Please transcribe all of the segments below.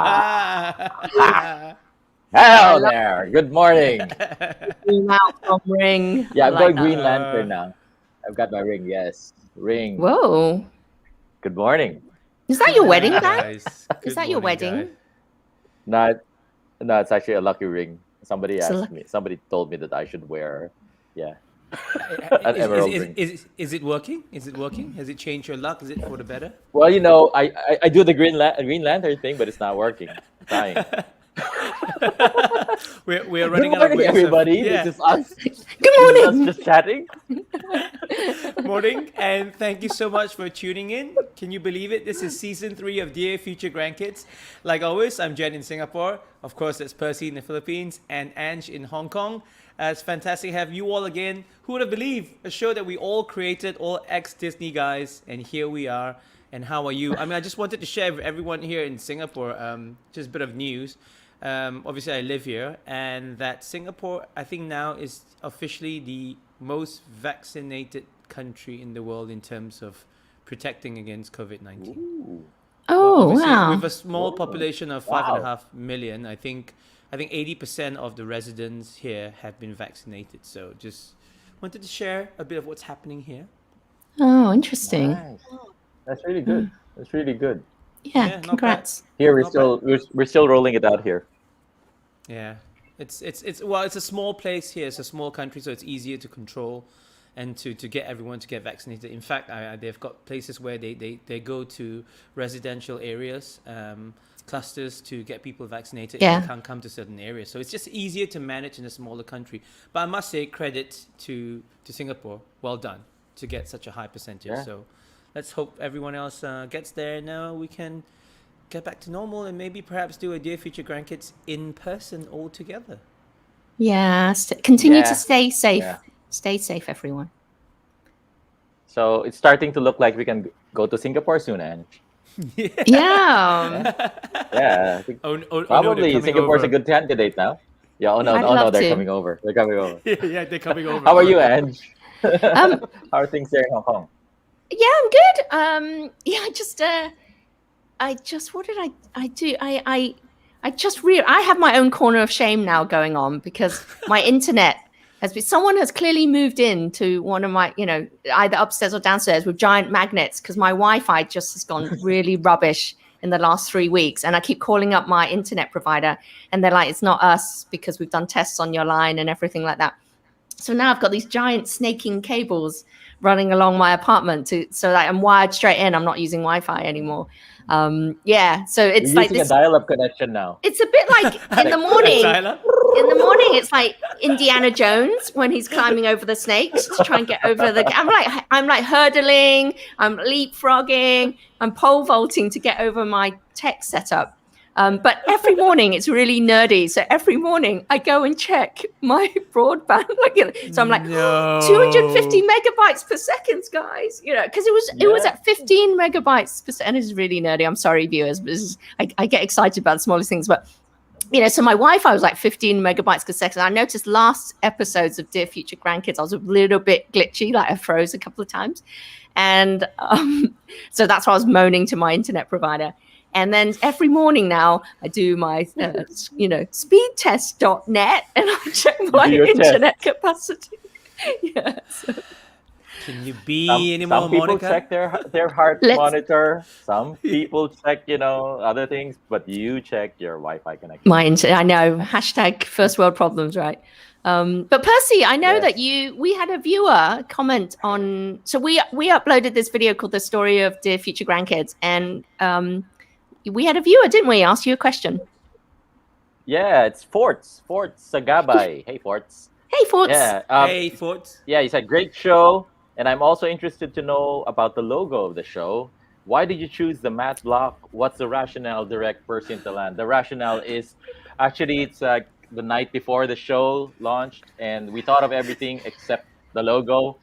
Wow. Hello there. Good morning. Zoom out from ring. Yeah, I I've got like a green that. lantern now. I've got my ring. Yes. Ring. Whoa. Good morning. Is that Good your morning, wedding band? guys. Is Good that your morning, wedding? guys. No, no, it's actually a lucky ring. Somebody It's a asked luck- me. Somebody told me that I should wear, yeah, an Is, emerald is, ring. is, is it working? Is it working? Has it changed your luck? Is it for the better? Well, I do the green lantern thing, but it's not working. I'm trying. We're Good running out of morning, ways everybody. of, yeah. This is us. Good This is us morning. just chatting. Morning, and thank you so much for tuning in. Can you believe it? This is season 3 of Dear Future Grandkids. Like always, I'm Jien in Singapore. Of course, that's Perci in the Philippines and Ange in Hong Kong. It's fantastic to have you all again. Who would have believed a show that we all created, all ex-Disney guys, and here we are. And how are you? I mean, I just wanted to share with everyone here in Singapore just a bit of news. Obviously, I live here, and that Singapore, I think now is officially the most vaccinated country in the world in terms of protecting against COVID-19. Ooh. Oh, Obviously, wow. with a small population of Wow. 5.5 million, I think 80% of the residents here have been vaccinated. So just wanted to share a bit of what's happening here. Oh, interesting. Nice. That's really good. That's really good. Yeah, Yeah, not bad. congrats. Here Not bad. we're still rolling it out here. Yeah, it's a small place here. It's a small country, so it's easier to control and to get everyone to get vaccinated. In fact, they've got places where they go to residential areas, clusters to get people vaccinated. Yeah. If they can't come to certain areas, so it's just easier to manage in a smaller country. But I must say, credit to Singapore. Well done to get such a high percentage. Yeah. So let's hope everyone else gets there. Now we can get back to normal and maybe perhaps do a Dear Future Grandkids in person all together. Yeah. Continue Yeah. to stay safe. Yeah. Stay safe, everyone. So it's starting to look like we can go to Singapore soon, Ange. Yeah. Yeah, I think Oh, no, probably they're coming Singapore's over. a good candidate now. Yeah. Oh no, I'd oh no, love they're to. coming over. They're coming over. Yeah, they're coming over. How are you, Ange? Um, How are things there in Hong Kong? Yeah, I'm good. Yeah, I just, what did I do? I have my own corner of shame now going on because my internet someone has clearly moved into one of my, either upstairs or downstairs with giant magnets because my Wi-Fi just has gone really rubbish in the last 3 weeks. And I keep calling up my internet provider and they're like, it's not us because we've done tests on your line and everything like that. So now I've got these giant snaking cables running along my apartment so that I'm wired straight in. I'm not using Wi-Fi anymore. Yeah, so it's You're like using this. a dial-up connection now. It's a bit like in the morning. Tyler? In the morning, it's like Indiana Jones when he's climbing over the snakes to try and get over the. I'm like hurdling. I'm leapfrogging. I'm pole vaulting to get over my tech setup. But every morning it's really nerdy. So every morning I go and check my broadband. So I'm like, No. 250 megabytes per second, guys. Because it was at 15 megabytes per second. This is really nerdy. I'm sorry, viewers, but I get excited about the smallest things. But so my Wi-Fi was like 15 megabytes per second. I noticed last episodes of Dear Future Grandkids, I was a little bit glitchy, like I froze a couple of times. And so that's why I was moaning to my internet provider. And then every morning now I do my, speedtest.net and I check my internet capacity. Yeah. So. Can you be any more Some people Monica? check their heart monitor. Some people check, other things, but you check your Wi-Fi connection. I know. # first world problems, right? But Percy, I know that we had a viewer comment on. So we uploaded this video called "The Story of Dear Future Grandkids," and we had a viewer, didn't we? Ask you a question. Yeah, it's Forts Sagabay. Hey, Forts. Hey, Forts. Yeah. Hey, Fort. Yeah, he said, great show. And I'm also interested to know about the logo of the show. Why did you choose the matte block? What's the rationale? Direct Percy into land. The rationale is actually it's the night before the show launched, and we thought of everything except the logo.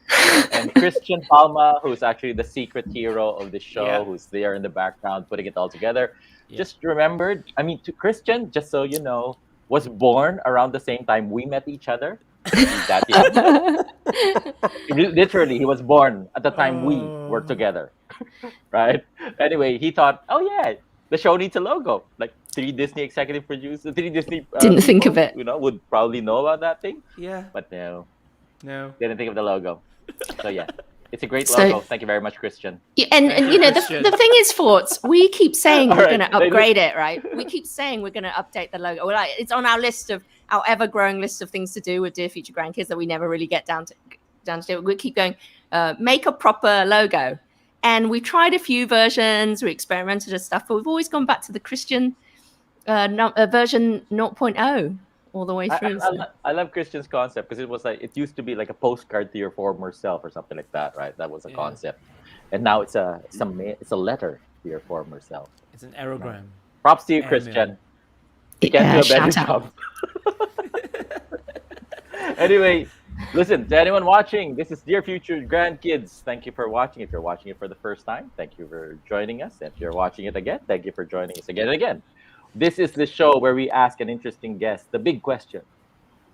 And Christian Palma, who's actually the secret hero of the show, Yeah. who's there in the background putting it all together, Yeah. just remembered. I mean, to Christian, just so you know, was born around the same time we met each other. He's that young. Literally, he was born at the time we were Oh. together, right? Anyway, he thought, oh yeah, the show needs a logo. Like three Disney executive producers, three Disney Didn't think of people, it. would probably know about that thing, Yeah. but no, No. didn't think of the logo. So yeah, it's a great So- logo. Thank you very much, Christian. Yeah, and Thank you, you know Christian. the thing is, Forts, we keep saying All we're right, going to ladies- upgrade it, right? We keep saying we're going to update the logo. We're like, it's on our list of our ever-growing list of things to do with Dear Future Grandkids that we never really get down to do. We keep going, make a proper logo, and we've tried a few versions. We experimented with stuff, but we've always gone back to the Christian version 0.0 all the way through. I love Christian's concept because it was like it used to be like a postcard to your former self or something like that, right? That was a Yeah. concept, and now it's a letter to your former self. It's an aerogram. Props to you, Amen. Christian. You can't do a better shout out. job. Anyway, listen, to anyone watching, this is Dear Future Grandkids. Thank you for watching. If you're watching it for the first time, thank you for joining us. If you're watching it again, thank you for joining us again and again. This is the show where we ask an interesting guest the big question.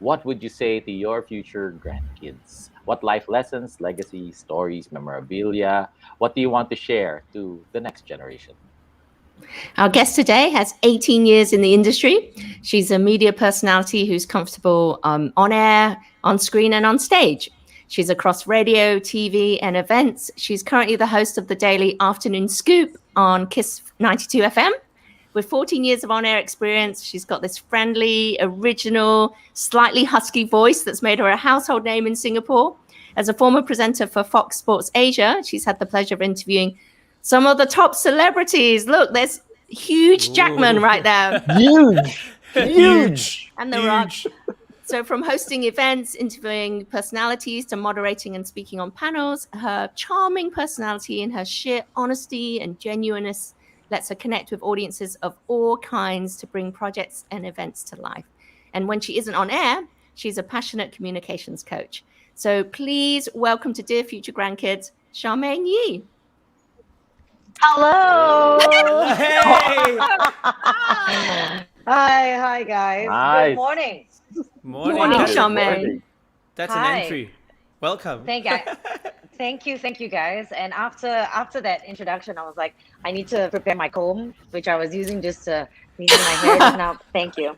What would you say to your future grandkids? What life lessons, legacies, stories, memorabilia, what do you want to share to the next generation? Our guest today has 18 years in the industry. She's a media personality who's comfortable on air, on screen, and on stage. She's across radio, TV, and events. She's currently the host of the daily Afternoon Scoop on Kiss 92 FM. With 14 years of on-air experience, she's got this friendly, original, slightly husky voice that's made her a household name in Singapore. As a former presenter for Fox Sports Asia, she's had the pleasure of interviewing some of the top celebrities. Look, there's huge Jackman Ooh. right there. Huge! Huge! And The Rock. So from hosting events, interviewing personalities, to moderating and speaking on panels, her charming personality and her sheer honesty and genuineness lets her connect with audiences of all kinds to bring projects and events to life. And when she isn't on air, she's a passionate communications coach. So please welcome to Dear Future Grandkids, Charmaine Yee. Hello. Hey! Hi guys. Nice. Good morning. Morning. Morning, That's, Charmaine. that's Hi. an entry. Welcome. Thank you guys. And after that introduction, I was like, I need to prepare my comb, which I was using just to cleaning my hair just now. Thank you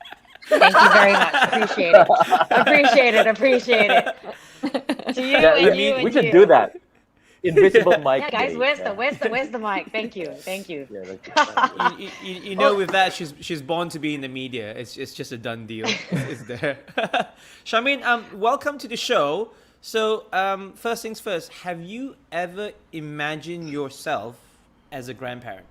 very much. Appreciate it. To you Yeah, and you and we should you. do that. Invisible mic. Yeah, guys, day. where's Yeah. the mic? Thank you. Yeah, that's- You know, with that, she's born to be in the media. It's just a done deal. It's there. Charmaine, welcome to the show. So, first things first, have you ever imagined yourself as a grandparent?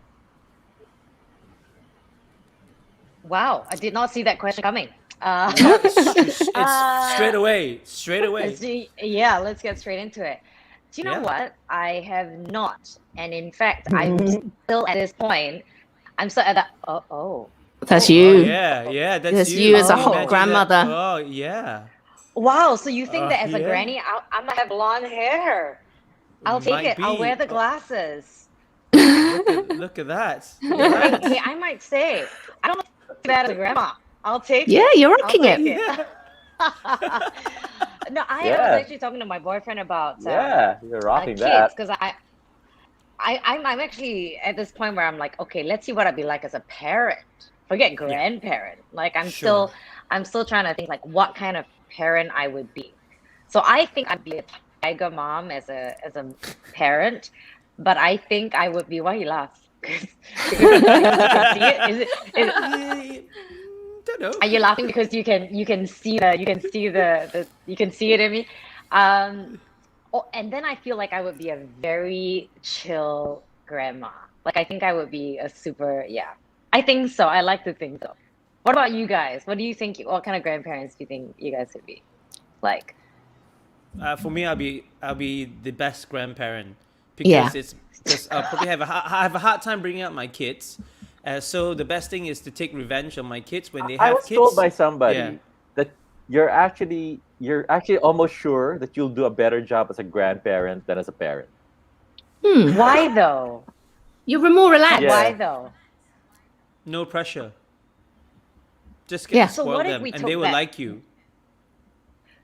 Wow, I did not see that question coming. It's straight away. Yeah, let's get straight into it. Do you know Yeah. what? I have not. And in fact, I'm still at this point. I'm still at that. That's Oh, you. yeah, that's That's you. you as a Oh. hot Imagine grandmother. that. Oh, yeah. Wow. So you think that as a Yeah. granny, I might have blonde hair? I'll take Might it. I'll be. wear the glasses. Look at that. Hey, I might say, I don't know that as a grandma. I'll take it. Yeah, you're I'll rocking take it. it. No, I Yeah. was actually talking to my boyfriend about yeah, you're rocking kids, that. because I'm actually at this point where I'm like, okay, let's see what I'd be like as a parent. Forget grandparent. Like I'm Sure. still trying to think like what kind of parent I would be. So I think I'd be a tiger mom as a parent, but I think I would be. Why you laugh? Because you can see it. Is it? Don't know. Are you laughing because you can see it in me? And then I feel like I would be a very chill grandma. Like I think I would be a super I think so. I like to think so. What about you guys? What do you think? What kind of grandparents do you think you guys would be like? For me, I'll be the best grandparent Yeah. because it's just I'll probably I have a hard time bringing up my kids. So the best thing is to take revenge on my kids when they I have was kids. told by somebody Yeah. that you're actually almost sure that you'll do a better job as a grandparent than as a parent. Why though? You were more relaxed. Yeah. Why though? No pressure. Just Yeah. get to So spoil what if them, we and took they will that? like you.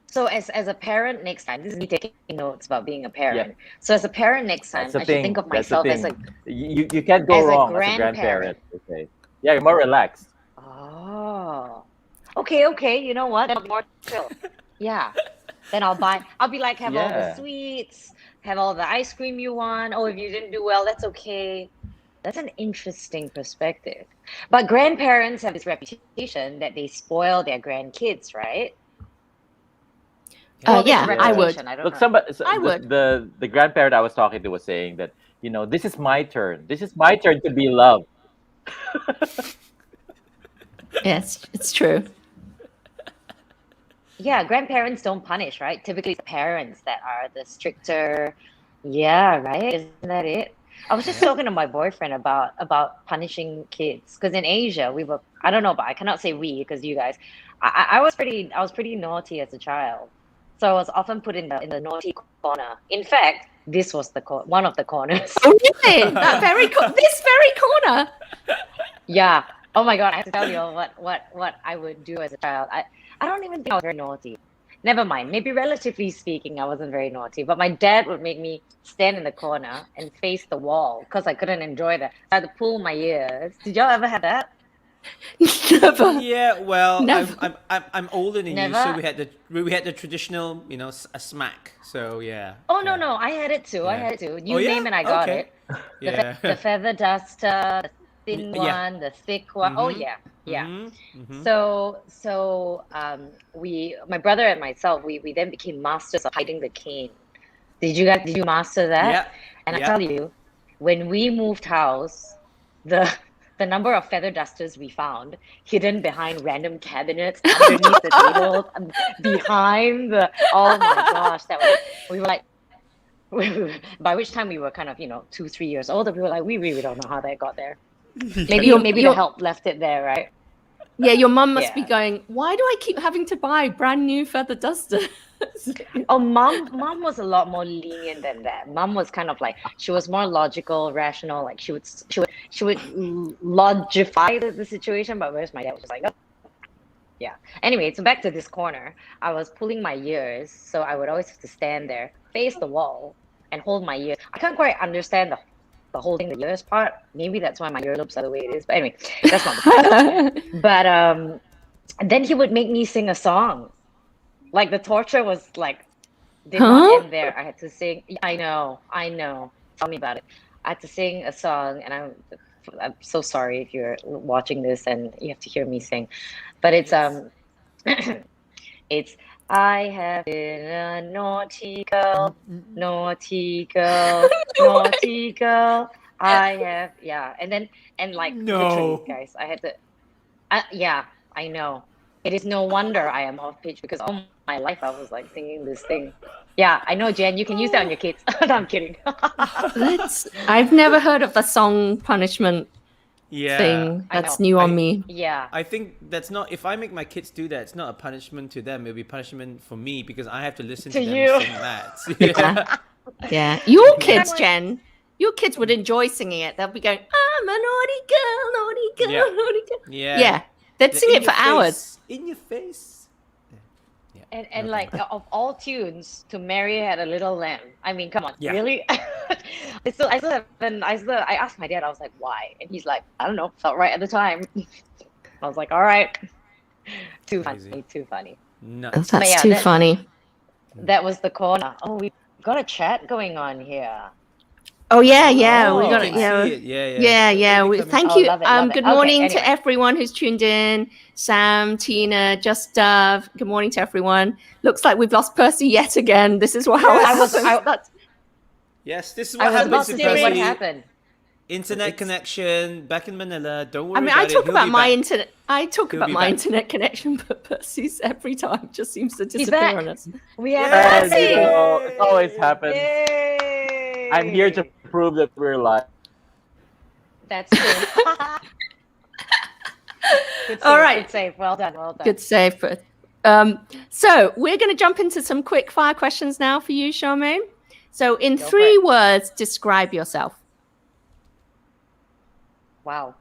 So as a parent next time, this is me taking notes about being a parent. So as a parent next time, That's the I should thing. think of That's the myself as a thing. You can't go as a wrong as a grandparent. grandparent. Okay. Yeah, you're more relaxed. Oh. Okay, you know what? Then I'll be more chill. Yeah. Then I'll be like, have all the Yeah. sweets, have all the ice cream you want. Oh, if you didn't do well, that's okay. That's an interesting perspective. But grandparents have this reputation that they spoil their grandkids, right? Well, this Yeah, is I would. reputation, I don't Look, know. somebody, I would. the grandparent I was talking to was saying that, this is my turn. This is my turn to be loved. Yes, it's true. Yeah, grandparents don't punish, right? Typically, it's parents that are the stricter. Yeah, right? Isn't that it? I was just talking to my boyfriend about punishing kids because in Asia I don't know, but I cannot say we because you guys. I was pretty naughty as a child, so I was often put in the naughty corner. In fact, this was one of the corners. Oh, really? This very corner. Yeah. Oh my God, I have to tell you what I would do as a child. I don't even think I was very naughty. Never mind. Maybe relatively speaking, I wasn't very naughty. But my dad would make me stand in the corner and face the wall because I couldn't enjoy that. I had to pull my ears. Did y'all ever have that? Never. Yeah, well, Never. I'm older than you, so Never? we had the traditional, a smack. So yeah. Oh yeah. no, I had it too. I Yeah. had it too. You Oh, yeah? name it, I got Okay. it. The, Yeah. the feather duster, the thin Yeah. one, the thick one. Oh Mhm. yeah. Mhm, mhm. So my brother and myself, we then became masters of hiding the cane. Did you master that? Yeah. And I Yeah. tell you, when we moved house, the number of feather dusters we found hidden behind random cabinets, underneath the tables, behind the oh my gosh, we were like by which time we were kind of 2-3 years older, we were like we really don't know how that got there. Maybe the Your- help left it there, right? Yeah, your mum must be Yeah. going, why do I keep having to buy brand new feather dusters? Oh, mom was a lot more lenient than that. Mom was kind of like she was more logical, rational. Like she would logify the situation. But whereas my dad was just like, oh. Yeah. Anyway, so back to this corner. I was pulling my ears, so I would always have to stand there, face the wall, and hold my ears. I can't quite understand the holding the ears part. Maybe that's why my earlobes are the way it is. But anyway, that's not the point. But then he would make me sing a song. Like the torture was like did not end there. I had to sing. I know. Tell me about it. I had to sing a song, and I'm so sorry if you're watching this and you have to hear me sing, but it's it's I have been a naughty girl, naughty girl, naughty girl. I have and like No. literally, guys, I had to. Yeah, I know. It is no wonder I am off pitch because all my life I was like singing this thing. Yeah, I know, Jen. You can use that on your kids. No, I'm kidding. I've never heard of the song punishment Yeah. thing. I That's know. new on me. Yeah. I think that's not. If I make my kids do that, it's not a punishment to them. It'll be punishment for me because I have to listen to To them you. sing that. Yeah. Yeah. Your kids, Jen. Your kids would enjoy singing it. They'll be going, I'm a naughty girl, naughty girl, Yeah. naughty girl. Yeah. Yeah. They'd The sing in it for your hours. face, in your face. Yeah. And No like comment. of all tunes, to Mary Had a Little Lamb. I mean, come on, Yeah. really? I still haven't. I asked my dad. I was like, why? And he's like, I don't know. Felt right at the time. I was like, all right. Too Crazy. funny. Too funny. Nuts. That's yeah, too that- funny. That was the corner. Oh, we got a chat going on here. Oh, yeah, yeah. Oh, We got You it. can Yeah. see it. Yeah. Yeah, yeah. Let me come in. Thank Oh, you. love it, love it. Good Okay, morning anyway. to everyone who's tuned in. Sam, Tina, Just Dove. Good morning to everyone. Looks like we've lost Percy yet again. This is what how I was- happens. I- That's- Yes, this is I what was about happens to in say what Perci. happened. internet It's- connection back in Manila. Don't worry I mean, about I it. talk He'll about be my back. internet. I talk He'll about be my back. internet connection, but Percy's every time just seems to He's disappear back. on us. We have And, Percy! it always happens. Yay! I'm here to prove that we're live. That's true. Good save, All right. good save. Well done, well done. Good save, Percy. So we're going to jump into some quick fire questions now for you, Charmaine. So in Go for 3 it. words, describe yourself. Wow.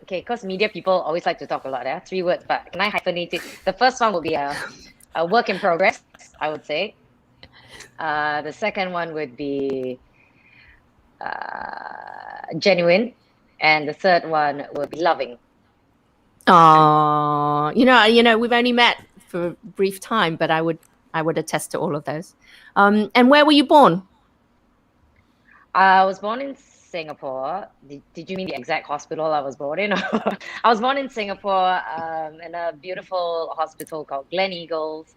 Okay, because media people always like to talk a lot. 3 words, but can I hyphenate it? The first one would be a work in progress, I would say. The second one would be genuine, and the third one would be loving. Oh, you know, we've only met for a brief time, but I would attest to all of those. And where were you born? I was born in Singapore. Did you mean the exact hospital I was born in? I was born in Singapore in a beautiful hospital called Glen Eagles.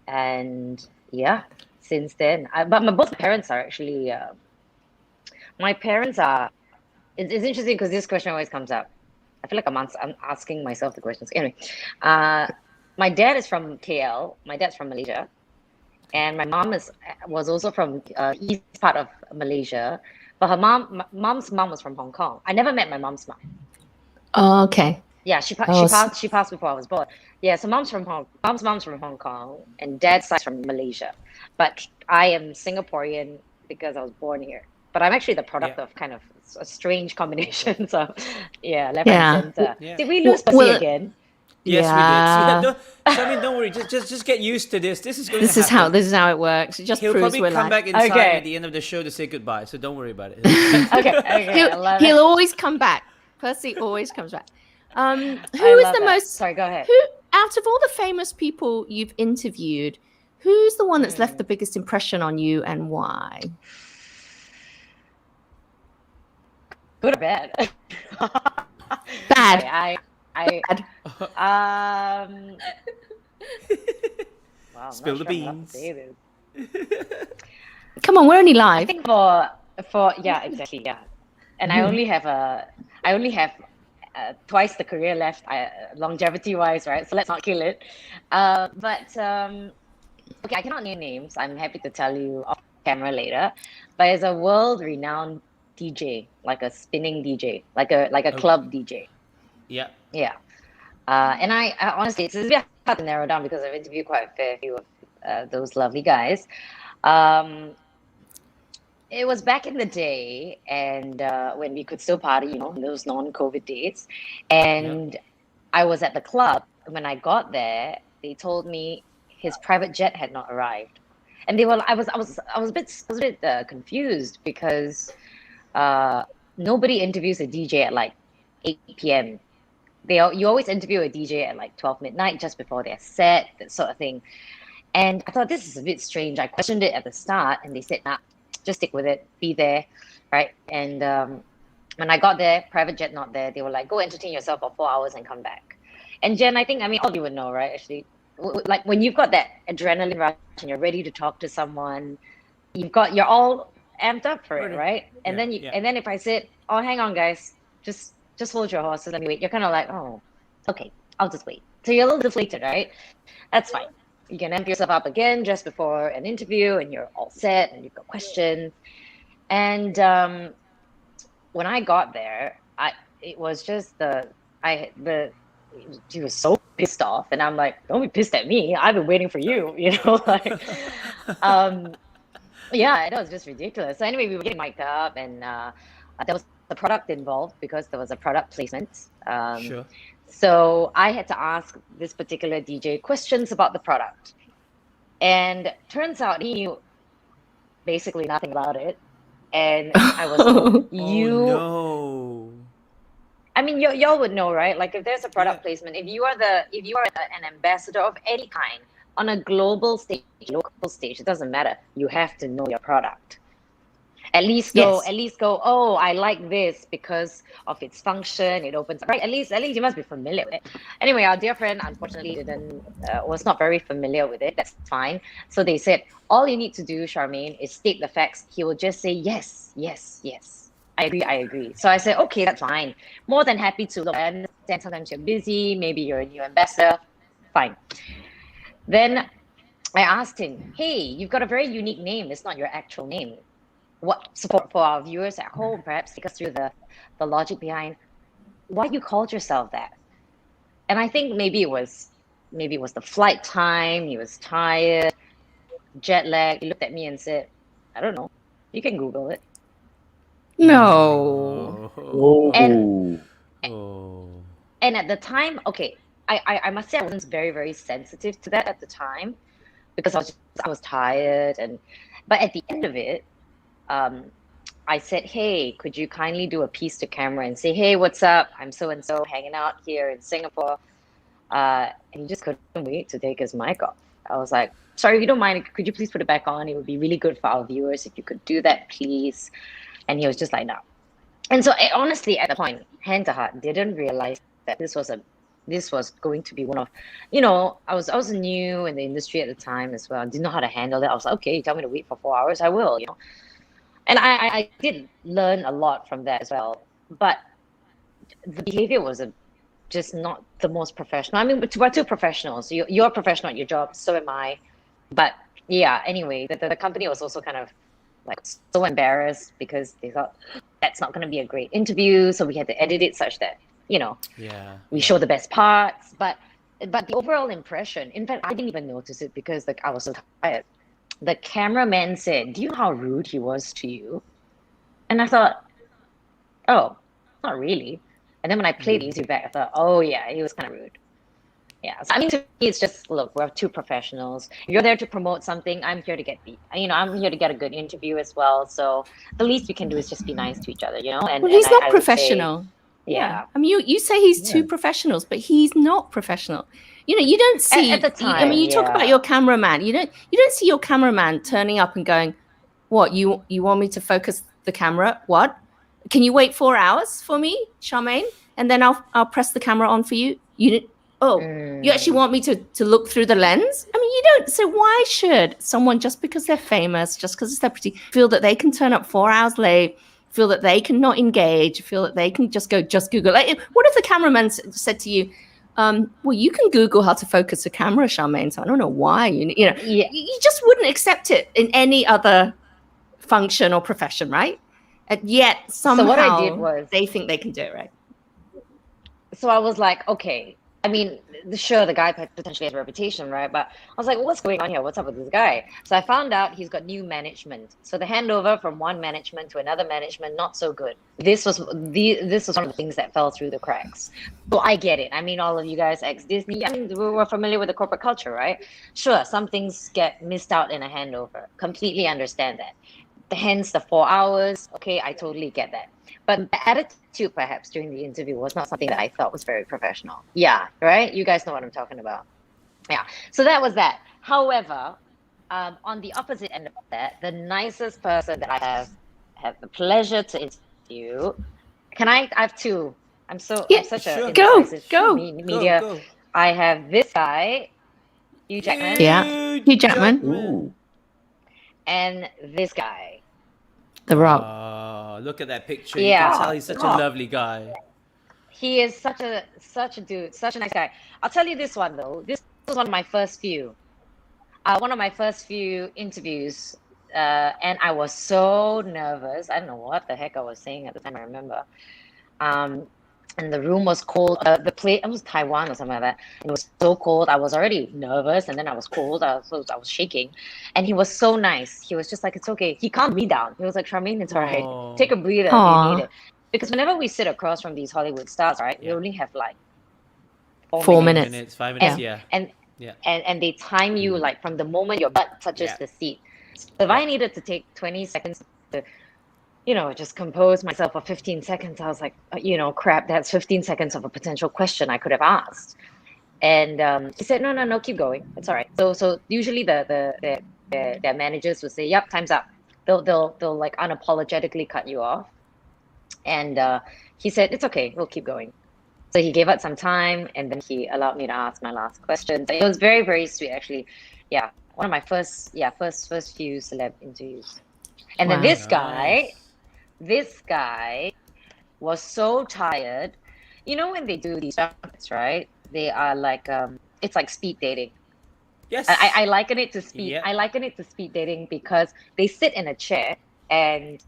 And yeah, since then, but both parents are actually, my parents are, it's interesting because this question always comes up. I feel like I'm asking myself the questions. Anyway, my dad is from KL. My dad's from Malaysia. And my mom was also from east part of Malaysia, but her mom's mom was from Hong Kong. I never met my mom's mom. Oh, okay. Yeah, she passed before I was born. Yeah, so mom's from Hong Kong, and dad's side's from Malaysia. But I am Singaporean because I was born here. But I'm actually the product of kind of a strange combination. So yeah, left and center. Yeah. Did we lose Percy again? Yes, Yeah. we did. So, I mean, don't worry. Just get used to this. This is going This to is happen. how it works. It just He'll proves probably we're come live. back in time Okay. at the end of the show to say goodbye. So don't worry about it. Okay, I love He'll it. always come back. Percy always comes back. Who I is love the that. most? Sorry, go ahead. Who out of all the famous people you've interviewed, who's the one that's left the biggest impression on you and why? Good or bad? Bad. Bad. Wow, I'm Spill not the sure I'm allowed beans. to say this. Come on, we're only I live. think for yeah, exactly, yeah. And I only have twice the career left, longevity wise, right? So let's not kill it. But okay, I cannot name names. I'm happy to tell you off camera later. But it's a world renowned DJ, like a spinning DJ, like a club DJ. Yeah. Yeah. And I honestly, it's a bit hard to narrow down because I've interviewed quite a fair few of those lovely guys. It was back in the day, and when we could still party, in those non-COVID days. And I was at the club. When I got there, they told me his private jet had not arrived, and I was a bit confused because nobody interviews a DJ at like 8 p.m. You always interview a DJ at like 12 midnight, just before their set, that sort of thing. And I thought, this is a bit strange. I questioned it at the start, and they said, nah, just stick with it, be there, right? And when I got there, private jet not there, they were like, go entertain yourself for 4 hours and come back. And Jen, I mean, all of you would know, right? Actually, like when you've got that adrenaline rush and you're ready to talk to someone, you're all amped up for it, right? And then if I said, oh, hang on, guys, just hold your horses, let me wait. You're kind of like, oh, okay, I'll just wait. So you're a little deflated, right? That's fine. You can amp yourself up again just before an interview, and you're all set, and you've got questions. And when I got there, he was so pissed off, and I'm like, don't be pissed at me. I've been waiting for you, like, yeah, it was just ridiculous. So anyway, we were getting mic'd up, and there was a product involved because there was a product placement. Sure. So I had to ask this particular DJ questions about the product. And turns out he knew basically nothing about it. And I was Oh, no. I mean, y'all would know, right? Like if there's a product placement, if you are an ambassador of any kind on a global stage, local stage, it doesn't matter. You have to know your product. At least go, Yes. at least go, oh, I like this because of its function. It opens, right? At least you must be familiar with it. Anyway, our dear friend unfortunately didn't, was not very familiar with it. That's fine. So they said, all you need to do, Charmaine, is state the facts. He will just say, yes, yes, yes. I agree, I agree. So I said, okay, that's fine. More than happy to. Look, I understand sometimes you're busy. Maybe you're a new ambassador. Fine. Then I asked him, hey, you've got a very unique name. It's not your actual name. What support for our viewers at home, perhaps take us through the logic behind why you called yourself that. And I think maybe it was the flight time, he was tired, jet lag. He looked at me and said, I don't know. You can Google it. No. Oh. And Oh. and at the time, okay, I must say I wasn't very, very sensitive to that at the time because I was tired but at the end of it, I said, hey, could you kindly do a piece to camera and say, hey, what's up? I'm so and so hanging out here in Singapore. And he just couldn't wait to take his mic off. I was like, sorry, if you don't mind, could you please put it back on? It would be really good for our viewers if you could do that, please. And he was just like, no. And so I honestly, at the point, hand to heart, didn't realize that this was going to be one of, I was new in the industry at the time as well. I didn't know how to handle it. I was like, okay, you tell me to wait for 4 hours, I will. And I did learn a lot from that as well. But the behavior was just not the most professional. I mean, we're two professionals. You're a professional at your job, so am I. But yeah, anyway, the company was also kind of like so embarrassed because they thought that's not going to be a great interview. So we had to edit it such that, we show the best parts. But the overall impression, in fact, I didn't even notice it because I was so tired. The cameraman said, do you know how rude he was to you? And I thought, oh, not really. And then when I played the interview back, I thought, oh yeah, he was kind of rude. Yeah. So I mean, to me, it's just, look, we're two professionals. You're there to promote something. I'm here to get I'm here to get a good interview as well. So the least we can do is just be nice to each other, And Well, he's I not would say, professional. yeah. I mean, you say he's two professionals, but he's not professional. You don't see At the time. you talk about your cameraman. You don't see your cameraman turning up and going, "What, you want me to focus the camera? What? Can you wait 4 hours for me, Charmaine? And then I'll press the camera on for you." You actually want me to look through the lens? I mean, you don't. So why should someone, just because they're famous, just because it's their pretty, feel that they can turn up 4 hours late, feel that they cannot engage, feel that they can just Google? Like, what if the cameraman said to you, well, you can Google how to focus a camera, Charmaine, so I don't know why. You just wouldn't accept it in any other function or profession, right? And yet somehow what I did was, they think they can do it, right? So I was like, okay. I mean, sure, the guy potentially has a reputation, right? But I was like, well, what's going on here? What's up with this guy? So I found out he's got new management. So the handover from one management to another management, not so good. This was one of the things that fell through the cracks. So I get it. I mean, all of you guys ex-Disney, I mean, we're familiar with the corporate culture, right? Sure, some things get missed out in a handover. Completely understand that. Hence the 4 hours. Okay, I totally get that. But the attitude, perhaps, during the interview was not something that I thought was very professional. Yeah, right? You guys know what I'm talking about. Yeah. So that was that. However, on the opposite end of that, the nicest person that I have the pleasure to interview. I have two. I'm such a indecisive media. Go. I have this guy, Hugh Jackman. Yeah, Hugh Jackman. Ooh. And this guy. The Rock. Look at that picture. Yeah. You can tell he's such a lovely guy. He is such a dude, such a nice guy. I'll tell you this one though. This was one of my first few interviews, and I was so nervous. I don't know what the heck I was saying at the time. I remember, and the room was cold. The place, it was Taiwan or something like that. It was so cold. I was already nervous, and then I was cold. I was shaking, and he was so nice. He was just like, "It's okay." He calmed me down. He was like, "Charmaine, it's all right. Take a breather if you need it." Because whenever we sit across from these Hollywood stars, right, we only have like 4 minutes. 5 minutes, and they time you like from the moment your butt touches the seat. So if I needed to take 20 seconds to, just compose myself for 15 seconds, I was like, crap, that's 15 seconds of a potential question I could have asked. And he said, no, keep going. It's all right. So usually their managers would say, yep, time's up. they'll like unapologetically cut you off. And he said, "It's okay, we'll keep going." So he gave us some time, and then he allowed me to ask my last question. It was very, very sweet, actually. Yeah, one of my first few celeb interviews. And then Wow. this guy was so tired. You know when they do these junkets, right? They are like it's like speed dating. Yes. I liken it to speed. Yeah. I liken it to speed dating because they sit in a chair and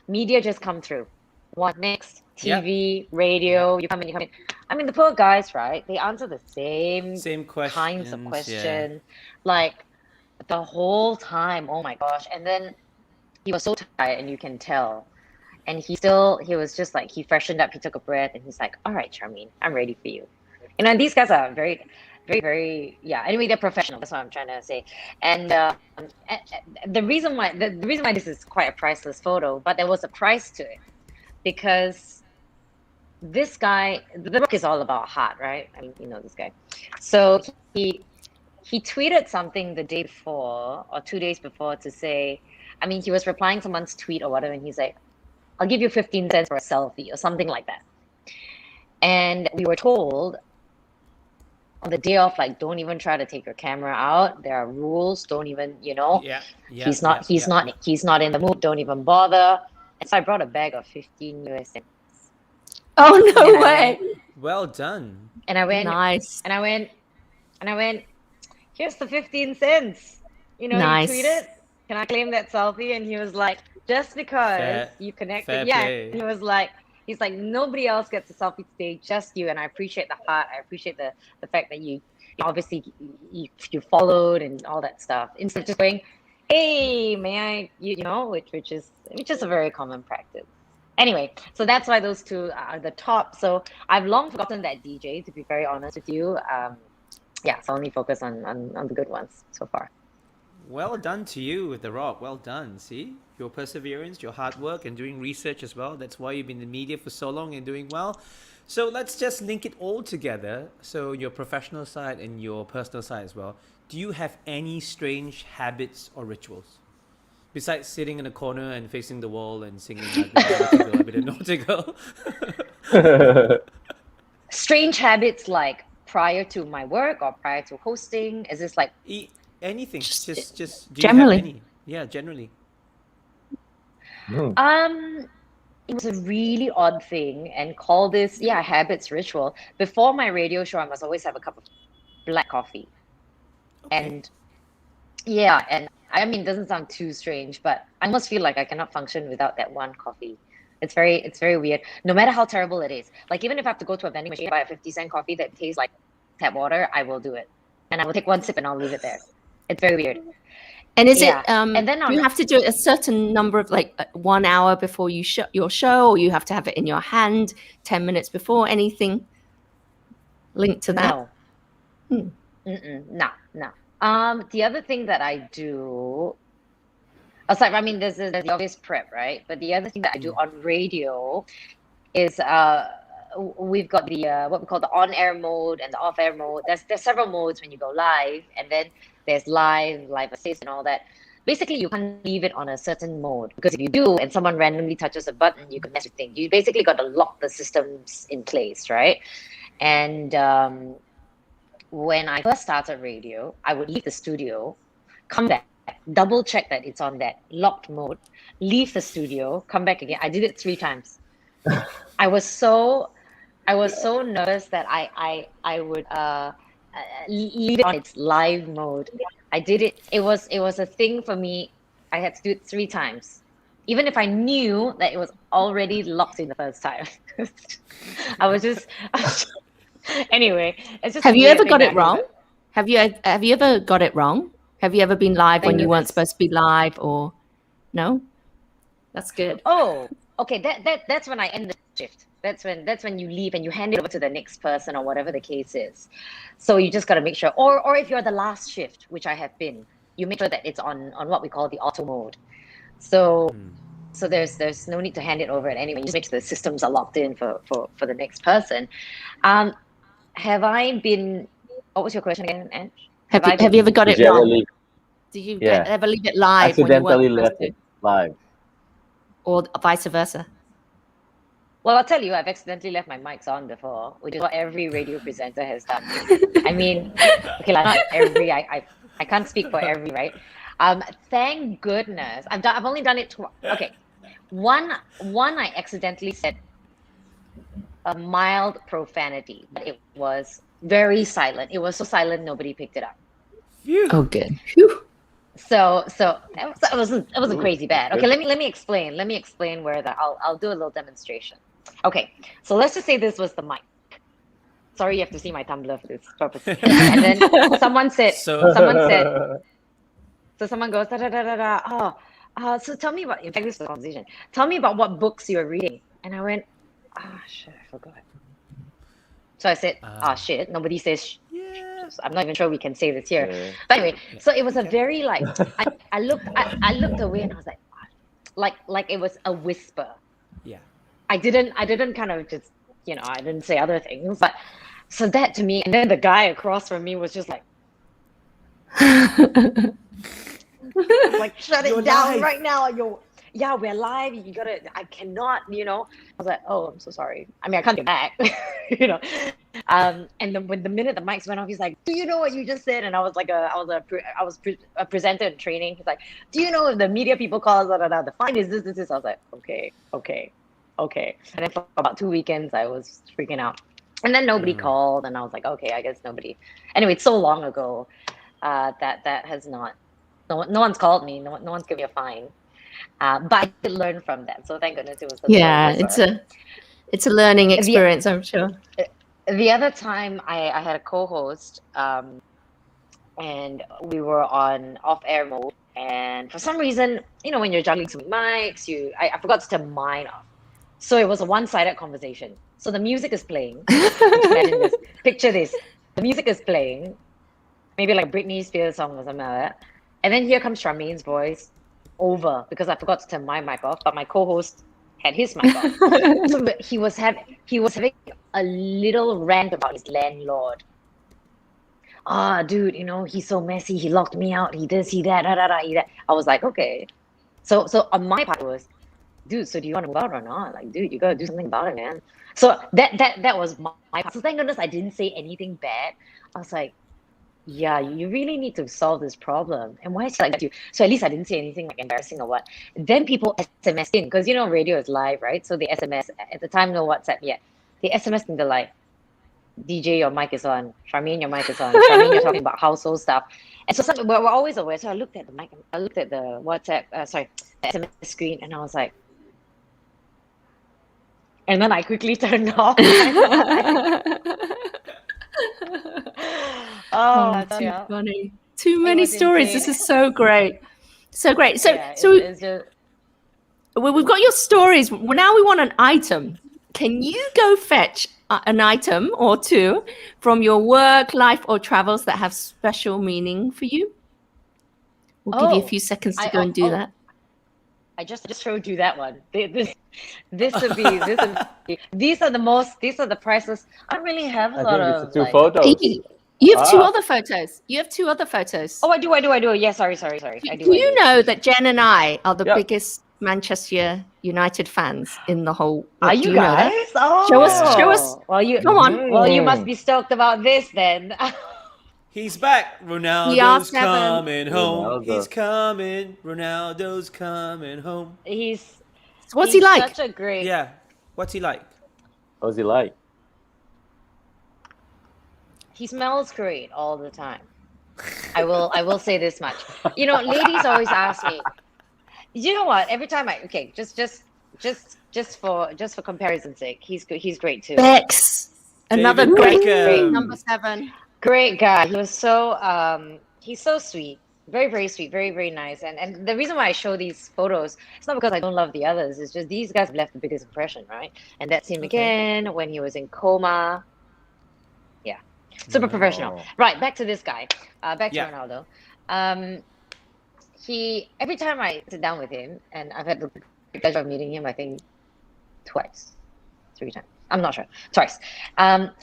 media just come through. What next? TV, radio. You come in. I mean, the poor guys, right? They answer the same kinds of questions, like the whole time. Oh my gosh! And then he was so tired, and you can tell. And he was just like, he freshened up. He took a breath, and he's like, "All right, Charmaine, I'm ready for you." You know, these guys are very, very, very, yeah. Anyway, they're professional. That's what I'm trying to say. And the reason why this is quite a priceless photo, but there was a price to it because this guy, the book is all about heart, right? I mean, you know this guy. So he tweeted something the day before or 2 days before to say, I mean, he was replying someone's tweet or whatever, and he's like, "I'll give you 15 cents for a selfie," or something like that. And we were told on the day off, like, don't even try to take your camera out. There are rules. Don't even, you know. He's not in the mood. Don't even bother. And so I brought a bag of 15 US cents. Oh, no way. Well done. And I went, Nice. And I went, "Here's the 15 cents. You know, Nice. you tweeted, can I claim that selfie?" And he was like, "Just because you connected." Yeah. Play. He was like, he's like, "Nobody else gets a selfie today, just you." And I appreciate the heart. I appreciate the fact that you obviously you followed and all that stuff. Instead of just going, "Hey, may I," you know, which is a very common practice. Anyway, so that's why those two are the top. So I've long forgotten that DJ, to be very honest with you. Yeah, so only focus on the good ones so far. Well done to you with The Rock. Well done. See? Your perseverance, your hard work, and doing research as well. That's why you've been in the media for so long and doing well. So let's just link it all together. So your professional side and your personal side as well. Do you have any strange habits or rituals? Besides sitting in a corner and facing the wall and singing a bit of nautical. Strange habits like prior to my work or prior to hosting? Is this like anything? Just do generally. you have any? Yeah, generally. it was a really odd thing and call this habits ritual. Before my radio show, I must always have a cup of black coffee. Okay. And and I mean, it doesn't sound too strange, but I almost feel like I cannot function without that one coffee. It's very weird. No matter how terrible it is. Like even if I have to go to a vending machine and buy a 50-cent coffee that tastes like tap water, I will do it. And I will take one sip and I'll leave it there. It's very weird. And is Yeah. it And then do you have to do it a certain number of 1 hour before you your show, or you have to have it in your hand 10 minutes before? Anything linked to that? No. No. The other thing that I do, aside, I mean, there's the obvious prep, right? But the other thing that I do on radio is we've got the what we call the on-air mode and the off-air mode. There's several modes when you go live, and then there's live assist and all that. Basically, you can't leave it on a certain mode, because if you do and someone randomly touches a button, you could mess with things. You basically got to lock the systems in place, right? And when I first started radio, I would leave the studio, come back, double check that it's on that locked mode, leave the studio, come back again. I did it 3 times. I was so nervous that I would leave it on its live mode. I did it. It was a thing for me. I had to do it 3 times, even if I knew that it was already locked in the first time. I was just. Anyway, it's just. Have you ever got it wrong? Have you ever got it wrong? Have you ever been live when you weren't supposed to be live, or no? That's good. Oh, okay. That's when I end the shift. That's when you leave and you hand it over to the next person or whatever the case is. So you just got to make sure, or if you're the last shift, which I have been, you make sure that it's on what we call the auto mode. So there's no need to hand it over at anyone. You just make sure the systems are locked in for the next person. Have I been? What was your question again, Ange? Have you ever got it Did you ever wrong? leave? Did you ever leave it live when you Accidentally weren't left supposed it. Live. or vice versa? Well, I'll tell you, I've accidentally left my mics on before, which is what every radio presenter has done. I mean, okay, like not every. I can't speak for every, right? Thank goodness I've only done it twice. Okay, one I accidentally said a mild profanity, but it was very silent. It was so silent nobody picked it up. Phew. Oh, good. Phew. So that wasn't Ooh, crazy bad. that's Okay, good. let me explain. Let me explain where the I'll do a little demonstration. Okay, so let's just say this was the mic. Sorry, you have to see my Tumblr for this purpose. And then someone said, So so someone goes da da da da da. So tell me about. In fact, this was a conversation. Tell me about what books you're reading. And I went, shit, I forgot. So I said, shit. Nobody says. yeah. I'm not even sure we can say this here. Yeah. But anyway, so it was a very like I looked away and I was like it was a whisper. Yeah. I didn't kind of just I didn't say other things, but so that to me, and then the guy across from me was just like shut You're it down live. right now. Yeah, we're live. You gotta. I cannot. I was like, oh, I'm so sorry. I mean, I can't get back. And then when the minute the mics went off, he's like, "Do you know what you just said?" And I was like, I was a presenter in training. He's like, "Do you know if the media people call us the fine is this?" I was like, okay. And then for about 2 weekends, I was freaking out. And then nobody called, and I was like, okay, I guess nobody. Anyway, it's so long ago that has not. No one's called me. No one's given me a fine. But I did learn from that. So thank goodness it was. Yeah, it's a learning experience, I'm sure. The other time I had a co-host, and we were on off-air mode, and for some reason, when you're juggling some mics, I forgot to turn mine off. So it was a one-sided conversation. So the music is playing. Imagine this. Picture this. The music is playing, maybe like a Britney Spears song or something like that. And then here comes Charmaine's voice over because I forgot to turn my mic off, but my co-host had his mic off. So he was having a little rant about his landlord. Dude, he's so messy. He locked me out. He this, he that, he that. I was like, okay. So on my part was, dude, so do you want to move out or not? Like, dude, you gotta do something about it, man. So that was my part. So thank goodness I didn't say anything bad. I was like, yeah, you really need to solve this problem. And why is he like that to you? So at least I didn't say anything like embarrassing or what. Then people SMS in because radio is live, right? So the SMS at the time, no WhatsApp yet. The SMS in the like, DJ, your mic is on. Charmaine, your mic is on. Charmaine, you're talking about household stuff. And so we're always aware. So I looked at the mic. I looked at the WhatsApp. The SMS screen, and I was like, and then I quickly turned off. Too funny. Too many stories. insane. This is so great. So great. So Yeah, so it's just, we've got your stories. Well, now we want an item. Can you go fetch an item or two from your work, life, or travels that have special meaning for you? We'll give you a few seconds to go and do that. I just showed you that one. This would be these are the priceless. I don't really have a I lot think of it's two like, photos. You have two other photos. You have two other photos. Oh, I do. Yeah, sorry. I do. Do you know that Jen and I are the Yeah. biggest Manchester United fans in the whole? Are Do you know that? guys? Oh, Show us. Come on. Well, you must be stoked about this then. He's back. Ronaldo's asked Evan. coming home. Ronaldo. He's coming. Ronaldo's coming home. What's he like? Such a great. Yeah. What's he like? What's he like? He smells great all the time. I will say this much. Ladies always ask me. You know what? Every time just for comparison's sake, he's great too. Bex, another David great Beckham. number 7. Great guy. He was he's so sweet. Very, very sweet. Very, very nice. And the reason why I show these photos, it's not because I don't love the others. It's just these guys have left the biggest impression, right? And that's him again when he was in coma. Yeah. Super professional. Wow. Right. Back to this guy. Back to Yeah. Ronaldo. Every time I sit down with him, and I've had the pleasure of meeting him, I think 3 times. I'm not sure. Twice.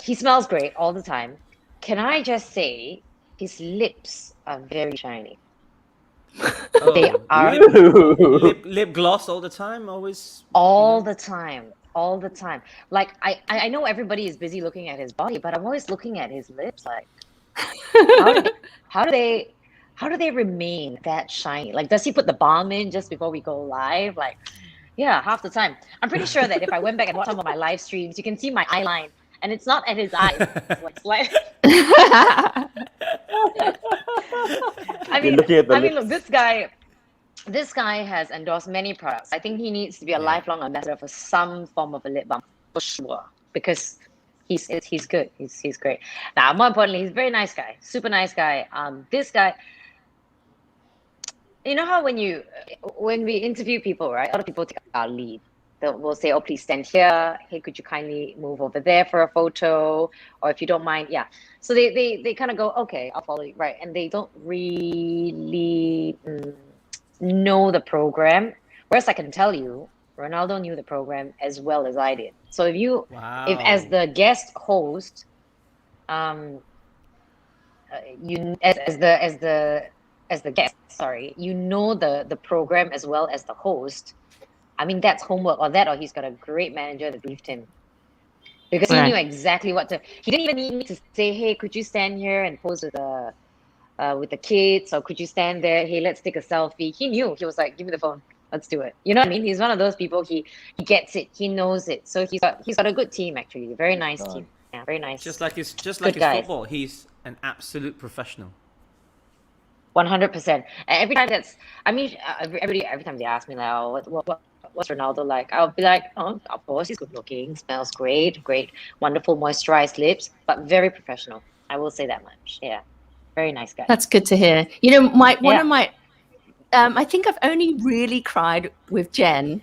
He smells great all the time. Can I just say his lips are very shiny? They Oh, are lip gloss all the time, always. all the time, all the time. Like I know everybody is busy looking at his body, but I'm always looking at his lips. Like, how do they, how do they, how do they remain that shiny? Like, does he put the balm in just before we go live? Like, yeah, half the time. I'm pretty sure that if I went back and watched some of my live streams, you can see my eye line, and it's not at his eyes. It's like, I You're mean, looking at the I mean, lips. look, this guy has endorsed many products. I think he needs to be a lifelong ambassador for some form of a lip balm for sure, because he's good. He's great. Now, more importantly, he's a very nice guy, super nice guy. This guy, you know how when we interview people, right? A lot of people take our lead. We'll say, "Oh, please stand here. Hey, could you kindly move over there for a photo? Or if you don't mind, yeah." So they kind of go, "Okay, I'll follow you," right? And they don't really know the program. Whereas I can tell you, Ronaldo knew the program as well as I did. So if as Wow. the guest host, um, you as the guest, sorry, you know the program as well as the host. I mean, that's homework, or he's got a great manager that briefed him, because he knew Right. exactly what to. He didn't even need me to say, "Hey, could you stand here and pose with the kids, or could you stand there? Hey, let's take a selfie." He knew. He was like, "Give me the phone. Let's do it." You know what I mean? He's one of those people. He gets it. He knows it. So he's got a good team, actually. Very nice on. team. Yeah, very nice. Just like his Good guys. football, he's an absolute professional. 100%. Every time every time they ask me like, "Oh, what's Ronaldo like?" I'll be like, "Oh, of course he's good looking, smells great, wonderful moisturized lips, but very professional. I will say that much. Yeah, very nice guy." That's good to hear. You know, one Yeah. of my, I think I've only really cried with Jen.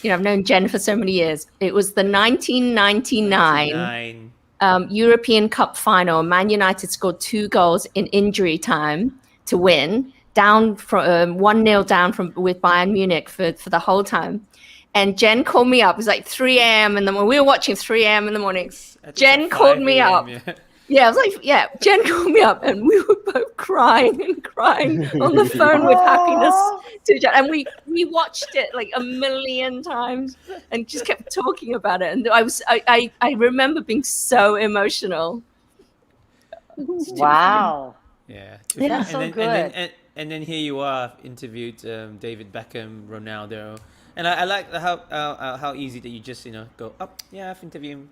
You know, I've known Jen for so many years. It was the 1999 99. European Cup final. Man United scored 2 goals in injury time to win, down from 1-0 down from with Bayern Munich for the whole time. And Jen called me up. It was like 3 a.m. in the morning. We were watching 3 a.m. in the morning. I think it's Jen at called 5 me a.m., up. yeah. Yeah, I was like, yeah, Jen called me up and we were both crying and crying on the phone with happiness to each other. And we watched it like a million times and just kept talking about it. And I remember being so emotional. Wow. Yeah. Yeah. So And good. then here you are, interviewed David Beckham, Ronaldo, and I like how easy that you just go, "Oh yeah, I've interviewed him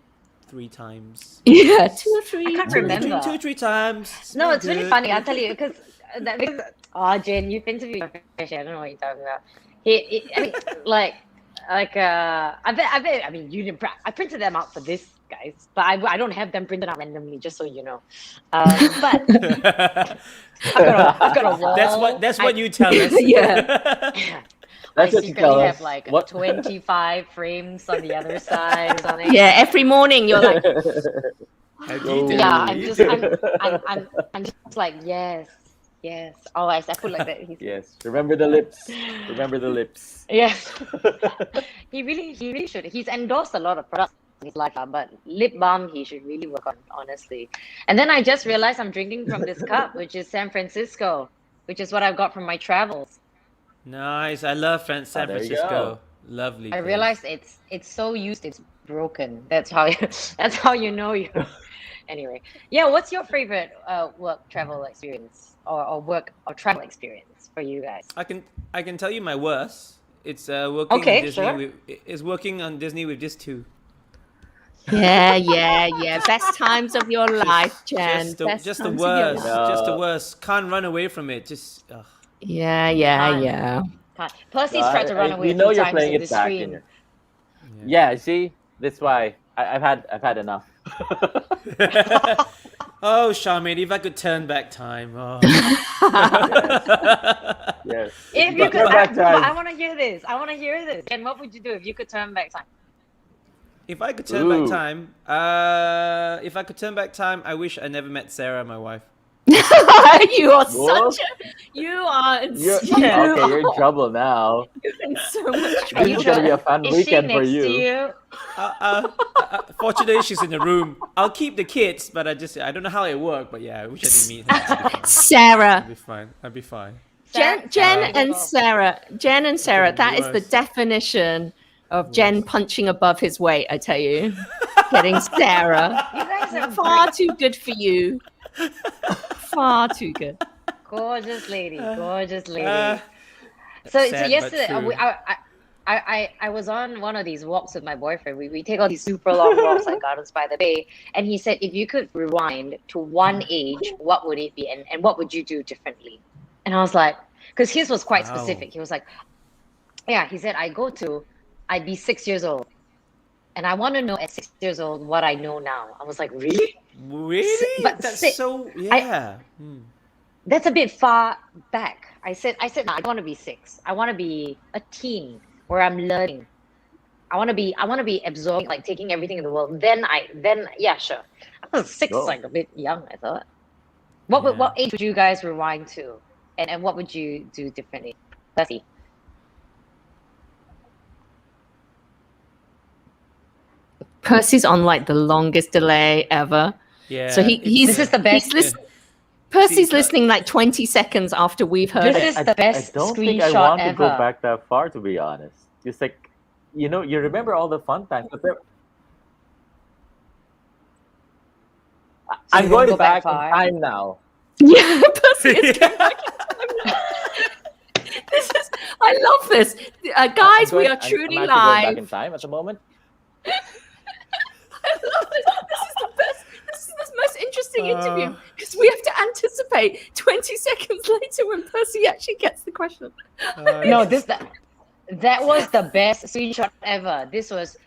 3 times." Yeah, 2 or 3. I can't Two, remember. 3 times. No, Smell it's really good. funny. I'll tell you because Jane, you've interviewed Perci. I don't know what you're talking about. I mean, I bet. I mean, you didn't. I printed them out for this, guys, but I don't have them printed out randomly, just so you know. But I've got a wall. That's what you tell us. Yeah. I That's what you secretly tell have us. like What? 25 frames on the other side or something. Yeah, every morning you're like, How do you do? Yeah, I'm just like, yes. Oh, I put like that. Yes. Remember the lips. Remember the lips. Yes. He really should. He's endorsed a lot of products in his life, but lip balm he should really work on, honestly. And then I just realized I'm drinking from this cup, which is San Francisco, which is what I've got from my travels. Nice. I love San there you Francisco. go. Lovely. I place. realized it's so used it's broken. That's how you know you. Anyway, yeah. What's your favorite work travel experience or work or travel experience for you guys? I can tell you my worst. It's working Okay, on Disney. sure. Is working on Disney with just 2. yeah. Best times of your life, Jen. Just the Best just the times of your worst. life. Just the worst. Can't run away from it. Just. Ugh. Yeah. Percy's tried to run away We a know few you're times playing in it the back stream. in your. Yeah. See, that's why I've had enough. Oh, Charmaine, if I could turn back time. Oh. Yes. If you But could, turn back time. I want to hear this. And what would you do if you could turn back time? If I could turn Ooh. back time, I wish I never met Sarah, my wife. You are Whoa. such a. You are. You're, you okay, you're in are trouble now. in so much Are trouble. This is gonna be a fun Is she weekend for next you. to you? Fortunately, she's in the room. I'll keep the kids, but I don't know how it worked. But yeah, I wish I didn't meet her. Sarah. I'd be fine. Jen and Sarah. Jen and Sarah. That is the worst. definition of Jen punching above his weight. I tell you, getting Sarah. You guys are Far too good for you. Far too good. gorgeous lady. Gorgeous lady. Sad So but yesterday, true. I was on one of these walks with my boyfriend. We take all these super long walks like Gardens by the Bay, and he said, if you could rewind to one age, what would it be, and what would you do differently? And I was like, because his was quite Wow. specific. He was like, yeah, he said, I'd be 6 years old, and I want to know at 6 years old what I know now. I was like, really? Really? But That's so yeah. That's a bit far back. I said, no, I don't want to be 6. I want to be a teen where I'm learning. I want to be absorbing, like taking everything in the world. Then yeah, sure. I was 6, Whoa. like a bit young, I thought. Yeah. What age would you guys rewind to, and what would you do differently? Let's see. Percy's on like the longest delay ever. Yeah. So he's This is the best. Percy's See, listening like 20 seconds after we've heard This it. is the best I don't think I screenshot want to go ever. back that far, to be honest. Just like, you remember all the fun times. But I'm you going won't go back back in far? time now. Yeah, Percy is going back in time now. I love this. Guys, we are truly I'm actually going back live. in time at the moment. I love this. This is the best. This is the most interesting interview because we have to anticipate 20 seconds later when Percy actually gets the question. No, that was the best screenshot ever. This was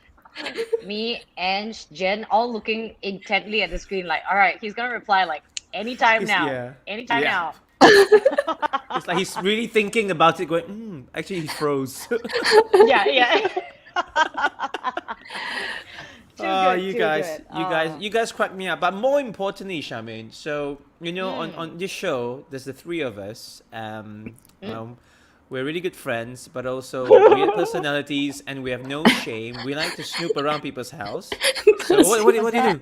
me, Ange, Jen, all looking intently at the screen, like, all right, he's gonna reply like anytime now. Yeah. Anytime Yeah. now. It's like he's really thinking about it, going, actually he froze. Yeah. Oh, you too guys, good. you guys crack me up. But more importantly, Charmaine, so on this show, there's the three of us. We're really good friends, but also weird personalities, and we have no shame. We like to snoop around people's house. So what do you do?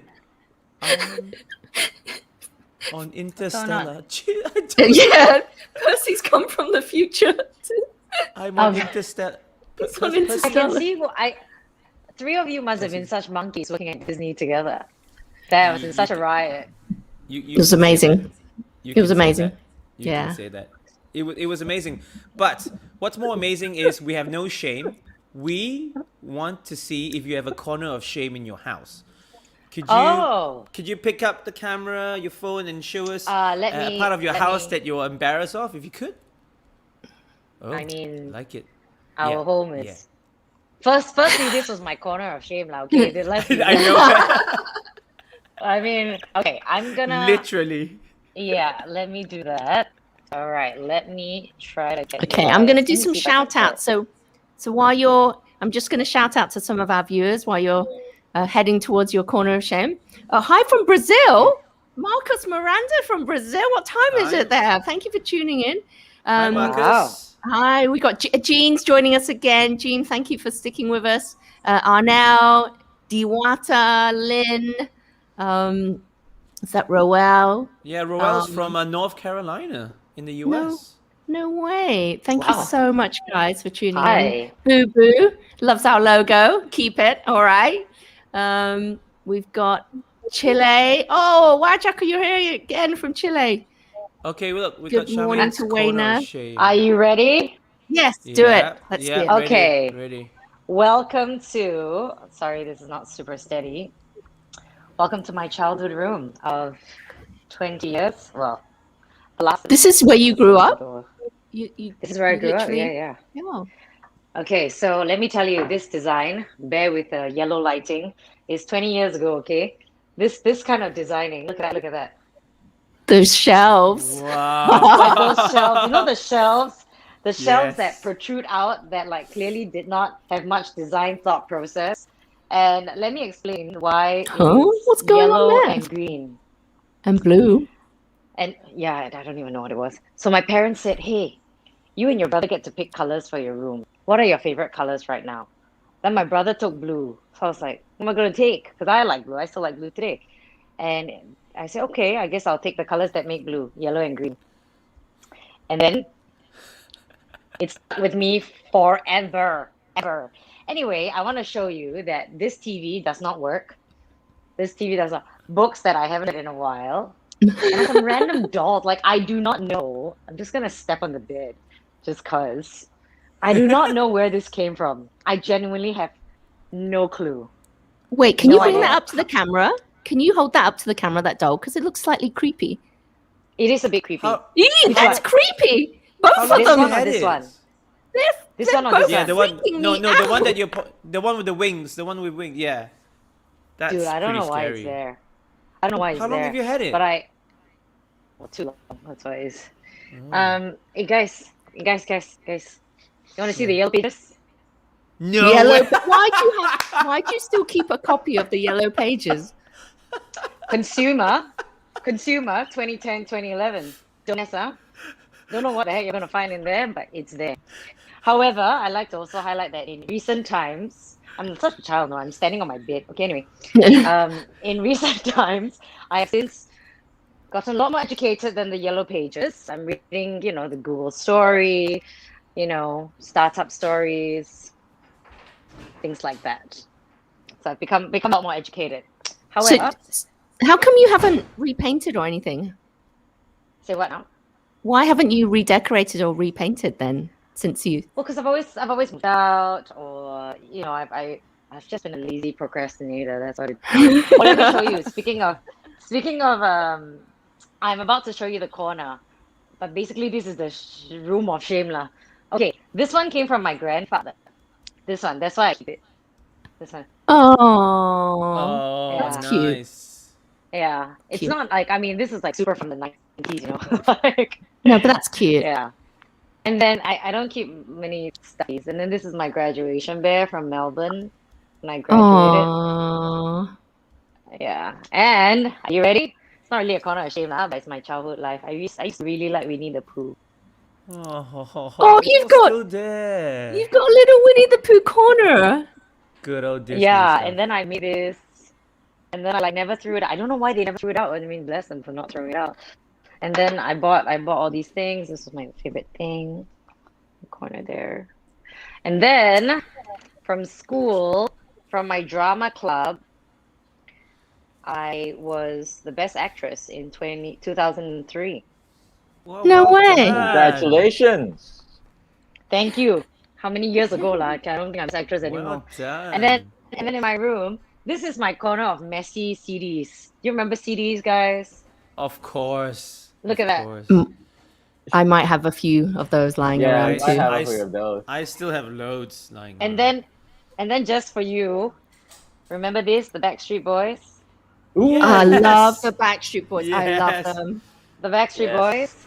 On Interstellar. Yeah, Percy's come from the future. I'm on Interstellar. He's on I Interstellar. can see three of you must have been such monkeys working at Disney together. That was in such a riot. It was amazing. It was amazing. You Yeah. can say that. It was amazing. But what's more amazing is we have no shame. We want to see if you have a corner of shame in your house. Could you pick up the camera, your phone, and show us a part of your house that you're embarrassed of, if you could? Oh, I mean, like it. Our Yeah, home is. yeah. Firstly, this was my corner of shame. Now, okay, let's be I know. I mean, okay, I'm gonna. Literally. Yeah, let me do that. All right, let me try to get. Okay, you I'm going to guys- do let me some see if I can shout outs. So while I'm just going to shout out to some of our viewers while you're heading towards your corner of shame. Hi from Brazil, Marcus Miranda from Brazil. What time is Hi. it there? Thank you for tuning in. Hi, Marcus. Wow. Hi, we got Jean's joining us again. Jean, thank you for sticking with us. Arnell, Diwata, Lynn, is that Roel? Yeah, Roel's from North Carolina in the US. No way. Thank Wow. you so much, guys, for tuning in. Hi. Boo Boo loves our logo. Keep it. All right. We've got Chile. Oh, wow, Jaco, you're here again from Chile. Okay, well, look, we Good got morning Charmaine's to corner Wayne. of shame. Are you ready? Yes, do it. Let's yeah, do it. ready, Okay. Ready. Welcome to. Sorry, this is not super steady. Welcome to my childhood room of 20 years. Well, the last. This is where you grew up? You This is where I grew up. literally- Yeah. Oh. Okay, so let me tell you, this design, bear with the yellow lighting, is 20 years ago. Okay, this kind of designing. Look at that. Those shelves. Like Wow. those shelves, you know, the shelves Yes. that protrude out, that like clearly did not have much design thought process. And let me explain why Huh? it's What's going on yellow there? and green. And blue. And yeah, I don't even know what it was. So my parents said, hey, you and your brother get to pick colors for your room. What are your favorite colors right now? Then my brother took blue. So I was like, what am I going to take? Because I like blue. I still like blue today. And I said, okay, I guess I'll take the colors that make blue, yellow and green. And then It's with me forever, ever. Anyway, I want to show you that this TV does not work. This TV does not. Books that I haven't read in a while. And some random dolls. Like, I do not know. I'm just going to step on the bed just because. I do not know where this came from. I genuinely have no clue. Wait, can No you bring idea. that up to the camera? Can you hold that up to the camera, that doll? Because it looks slightly creepy. It is a bit creepy. How, Eee, that's one? creepy. Both how of long This have them. you one or had this it? one? They're, This they're one or both this Yeah, one? the one. freaking No, me no, the one out. that the one with the wings. The one with wings. Yeah. That's Dude, I don't pretty know why scary. it's there. I don't know why it's How long there. have you had it? But well, too long. That's why it is. Oh. Hey guys. You want to see the yellow pages? No. Yellow. way. Why do you still keep a copy of the yellow pages? Consumer 2010, 2011. Don't mess up. Don't know what the heck you're going to find in there, but it's there. However, I like to also highlight that in recent times, I'm such a child now, I'm standing on my bed. Okay, anyway. In recent times, I have since gotten a lot more educated than the yellow pages. I'm reading, the Google story, startup stories, things like that. So I've become a lot more educated. So, However, how come you haven't repainted or anything? say what now? Why haven't you redecorated or repainted then? Since you Well, because I've always moved out, or I've just been a lazy procrastinator. That's what it is. Oh, let me show you. Speaking of, I'm about to show you the corner, but basically this is the room of shame, lah. Okay, this one came from my grandfather. This one, that's why I keep it. This one, Oh, Oh, that's cute. nice. yeah. It's Cute. not like this is like super from the 90s, like. No, but that's cute. Yeah. And then I don't keep many stuffies. And then this is my graduation bear from Melbourne when I graduated. Oh, Yeah. And are you ready? It's not really a corner of shame now, but it's my childhood life. I used to really like Winnie the Pooh. Oh, you're you've got- still there. you've got a little Winnie the Pooh corner. Good old Disney Yeah, stuff. and then I made this, and then I never threw it out. I don't know why they never threw it out. I mean, bless them for not throwing it out. And then I bought all these things. This was my favorite thing. The corner there. And then from school, from my drama club, I was the best actress in 2003. Well, No well way. done. Congratulations. Thank you. How many years ago, like I don't think I'm an actress anymore. Well done. And then in my room, this is my corner of messy CDs. Do you remember CDs, guys? Of course. Look Of at that. course. I might have a few of those lying Yeah, around I too. have I a few of those. I still have loads lying And around. then just for you, remember this, the Backstreet Boys? Ooh, I Yes. love the Backstreet Boys. I Yes. love them. The Backstreet Yes. Boys?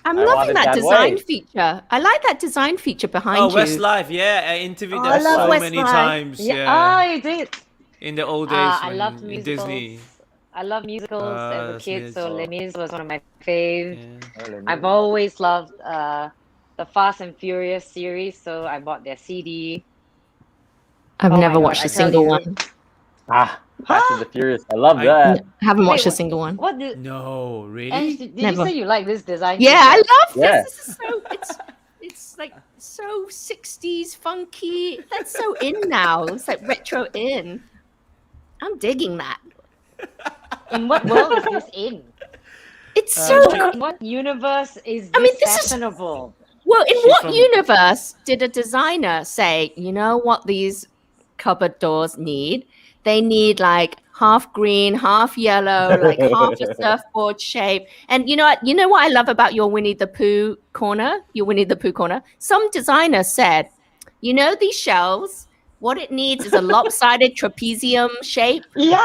I'm I loving want it that that design way. feature. I like that design feature behind Oh, you. Westlife, yeah. I interviewed Oh, I them love so many Westlife. times. Yeah. Yeah. Oh, you did. In the old days I when loved in musicals. Disney. I love musicals as a that's kid, so musical. Les Mis was one of my faves. Yeah. I've always loved the Fast and Furious series, so I bought their CD. I've Oh my never God, watched I a tell single you. one. Fast and the Furious. I love I- that. Haven't watched a Wait, single one. What did No, really? Ange, did you Never. say you like this design? Yeah, I feature? love Yeah. this. This is so it's like so 60s funky. That's so in now. It's like retro in. I'm digging that. In what world is this in? It's so In what universe is this I mean, this is- fashionable? well. In She's what from- universe did a designer say, you know what these cupboard doors need? They need like half green, half yellow, like half a surfboard shape. And you know what I love about your Winnie the Pooh corner? Your Winnie the Pooh corner. Some designer said, you know these shelves, what it needs is a lopsided trapezium shape Yeah.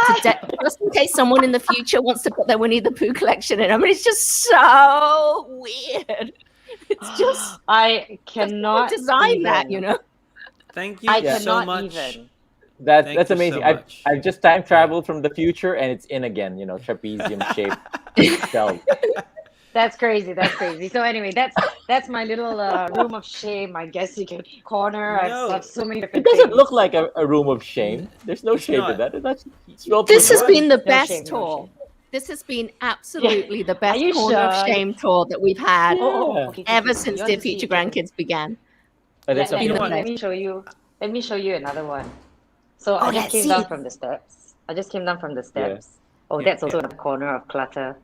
just in case someone in the future wants to put their Winnie the Pooh collection in. I mean, it's just so weird. It's just I cannot design that, even. you know. Thank you I so cannot much. even. That's Thank you so amazing. much. I've just time traveled from the future and it's in again. Trapezium shaped shelf. That's crazy. That's crazy. So anyway, that's my little room of shame. I guess you can corner. No. I have so many It different doesn't things. look like a room of shame. There's no shame not. in that. It's filled This with has work. been the No best shame, no tour. shame. This has been absolutely the best you corner of sure? shame tour that we've had Okay, ever okay. since You want Dear to see Future it, okay. Grandkids began. And it's Let, amazing. let me show you. Let me show you another one. So I just let's came see. down from the steps. Oh, Yeah, that's also yeah. a corner of clutter.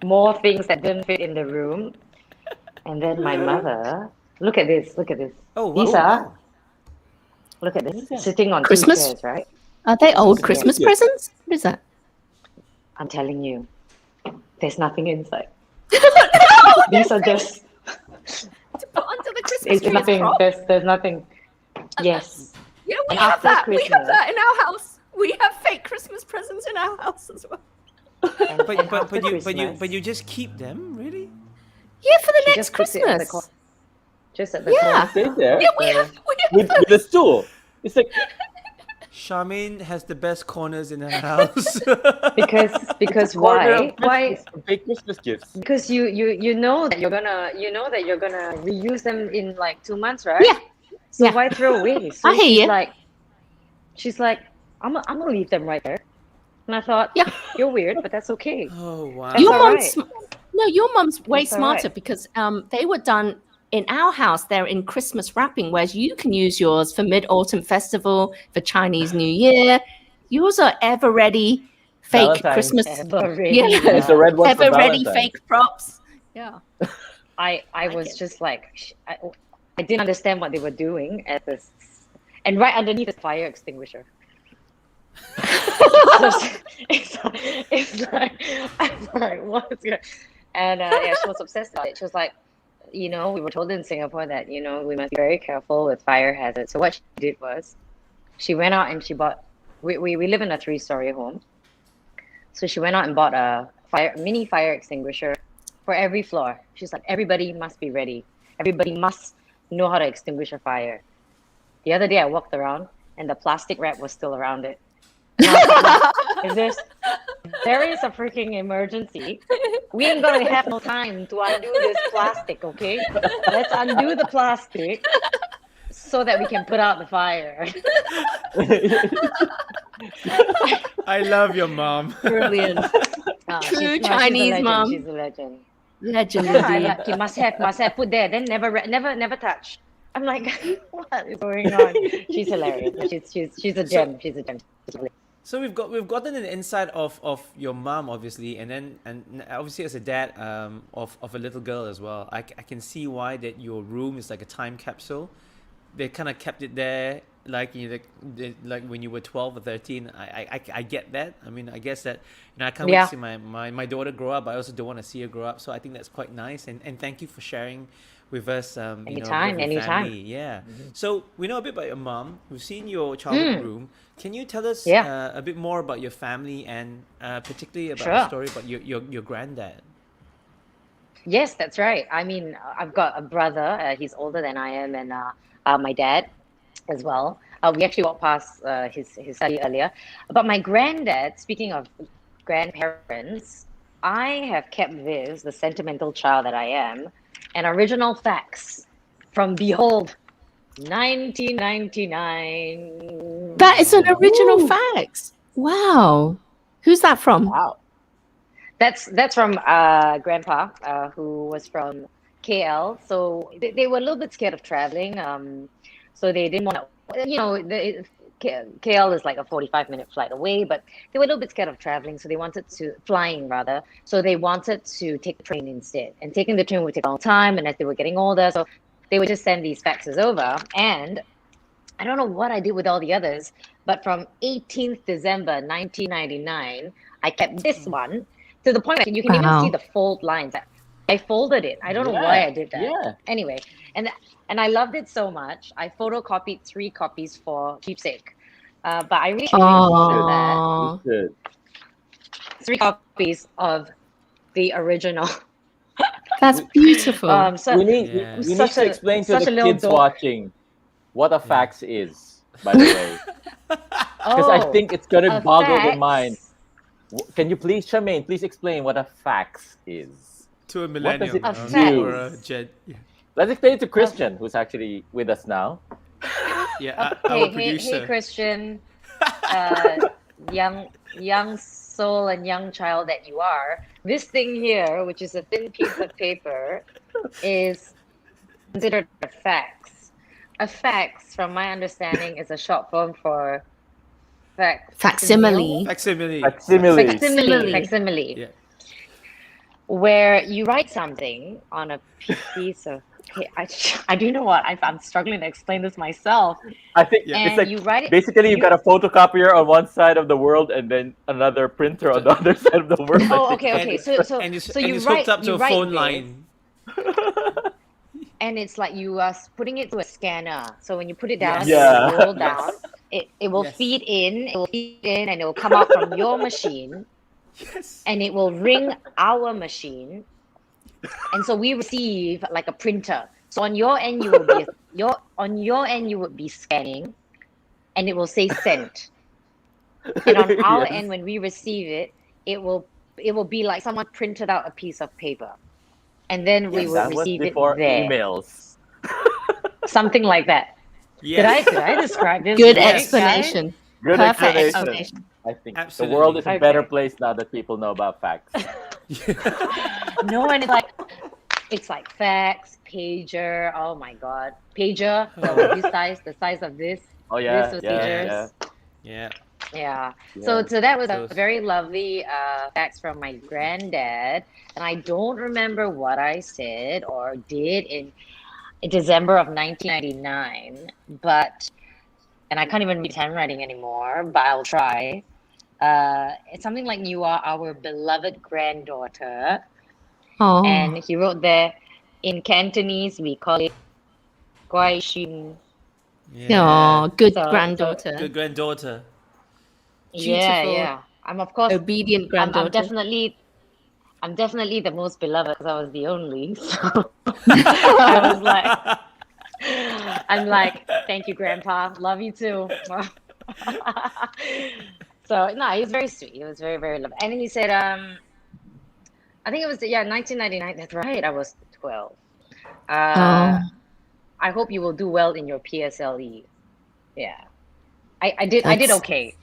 More things that didn't fit in the room. And then my mother. Look at this. Look at this. Oh, These wow. are. Wow. Look at What is this. that? Sitting on Christmas? two chairs, right? Are they old Yeah. Christmas Yes. presents? What is that? I'm telling you, there's nothing inside. No, These are just. to put under the Christmas It's tree. nothing. Prop. There's nothing. Yes. Yeah, we And have after that. We have Christmas- that in our house. We have fake Christmas presents in our house as well. And, But, and but, after Christmas, but you just keep them, really? Yeah, for the she next just puts it at the Christmas. just at the Yeah. corner. Stay there Yeah, we have with a stool. It's like Charmaine has the best corners in her house. Because corner why? of fake Christmas gifts. Because you know that you're gonna reuse them in like 2 months, right? Yeah. So Yeah. why throw away? So I hear you. she's like, I'm gonna leave them right there. And I thought, Yeah. you're weird, but that's okay. Oh, wow. That's Your all mom's right. no, your mom's way That's all smarter right. because they were done in our house. They're in Christmas wrapping, whereas you can use yours for Mid Autumn Festival, for Chinese New Year. Yours are ever ready fake Valentine's. Christmas. Ever ready. Yeah. It's the red one for Ever ready Valentine's. fake props. Yeah. I like was it. just like, I didn't understand what they were doing at this, and right underneath is fire extinguisher. it's like I'm like, what's going? And yeah, she was obsessed about it. She was like, we were told in Singapore that we must be very careful with fire hazards. So what she did was, she went out and she bought. We live in a 3-story home, so she went out and bought a mini fire extinguisher for every floor. She's like, everybody must be ready. Everybody must know how to extinguish a fire. The other day I walked around and the plastic wrap was still around it. And I was like, if there is a freaking emergency, we ain't gonna have no time to undo this plastic, okay? Let's undo the plastic so that we can put out the fire. I love your mom. Brilliant. She's True a Chinese legend. mom. She's a legend. Legend Yeah, I'm indeed. like, you must have put there, then never touch. I'm like, what is going on? She's hilarious. She's a gem. She's a gem. So we've gotten an insight of your mom, obviously, and obviously as a dad of a little girl as well. I can see why that your room is like a time capsule. They kind of kept it there, like like when you were 12 or 13. I get that. I mean, I guess that I can't wait to see my daughter grow up. But I also don't want to see her grow up. So I think that's quite nice. And thank you for sharing with us. Anytime. Family. Yeah. So we know a bit about your mom. We've seen your childhood room. Can you tell us a bit more about your family and particularly about the story about your granddad? Yes, that's right. I mean, I've got a brother. He's older than I am, and my dad as well. We actually walked past his study earlier. But my granddad, speaking of grandparents, I have kept this, the sentimental child that I am, an original fax from Behold, 1999. That is an original fax. Wow. Who's that from? Wow. That's from Grandpa, who was from KL. So they were a little bit scared of traveling. So they didn't want to, KL is like a 45-minute flight away, but they were a little bit scared of traveling. So they wanted to, flying rather. So they wanted to take the train instead. And taking the train would take a long time. And as they were getting older, so they would just send these faxes over. And I don't know what I did with all the others, but from 18th December 1999, I kept this one to the point that you can even see the fold lines. I folded it. I don't know why I did that. Yeah. Anyway, and I loved it so much. I photocopied 3 copies for keepsake. But I really should that. You should. 3 copies of the original. That's beautiful. We need to explain to the kids watching what a fax is, by the way. Because I think it's going to boggle their mind. Can you please, Charmaine, please explain what a fax is? To a millennial. What does it do? Or a Gen. Yeah. Let's explain it to Christian, who's actually with us now. Yeah, Hey, our producer. hey, Christian. young soul and young child that you are, this thing here, which is a thin piece of paper, is considered a fax. A fax, from my understanding, is a short form for Facsimile. Facsimile. Facsimile. Facsimile. Yeah. Where you write something on a piece of I do know what I'm struggling to explain this myself. I think Yeah. it's And like you write it. basically you've got a photocopier on one side of the world and then another printer on the other side of the world. I Oh, think. okay. So and it's, so and you it's write hooked up to you a write phone this, line. and it's like you are putting it through a scanner. So when you put it down, Yes. it will Yeah. roll down. It will Yes. feed in. It will feed in, and it will come out from your machine, Yes. and it will ring our machine. And so we receive like a printer. So on your end, you would be scanning, and it will say sent. And on our Yes. end, when we receive it, it will be like someone printed out a piece of paper, and then we Yes. will That was receive it before there, emails. something like that. Yes. Did I describe this Good right, explanation. Good Perfect explanation. explanation. I think Absolutely. the world is a better Okay. place now that people know about facts. guys? No, and it's like fax, pager. Oh my god, pager. So the size of this. Oh yeah, This was yeah, pagers. Yeah. Yeah. yeah. So that was So- a very lovely fax from my granddad, and I don't remember what I said or did in December of 1999, and I can't even read handwriting anymore, but I'll try. It's something like, "You are our beloved granddaughter," Oh, and he wrote there in Cantonese. We call it Guai Xin. oh, good So- granddaughter. Good granddaughter. Yeah, Dutiful. yeah. I'm of course. Obedient I'm granddaughter. definitely the most beloved because I was the only. So I was like, I'm like, thank you, Grandpa. Love you too. So no, he was very sweet. He was very, very lovely. And he said, I think it was 1999. That's right. I was 12. Oh. I hope you will do well in your PSLE. Yeah, I did That's- okay.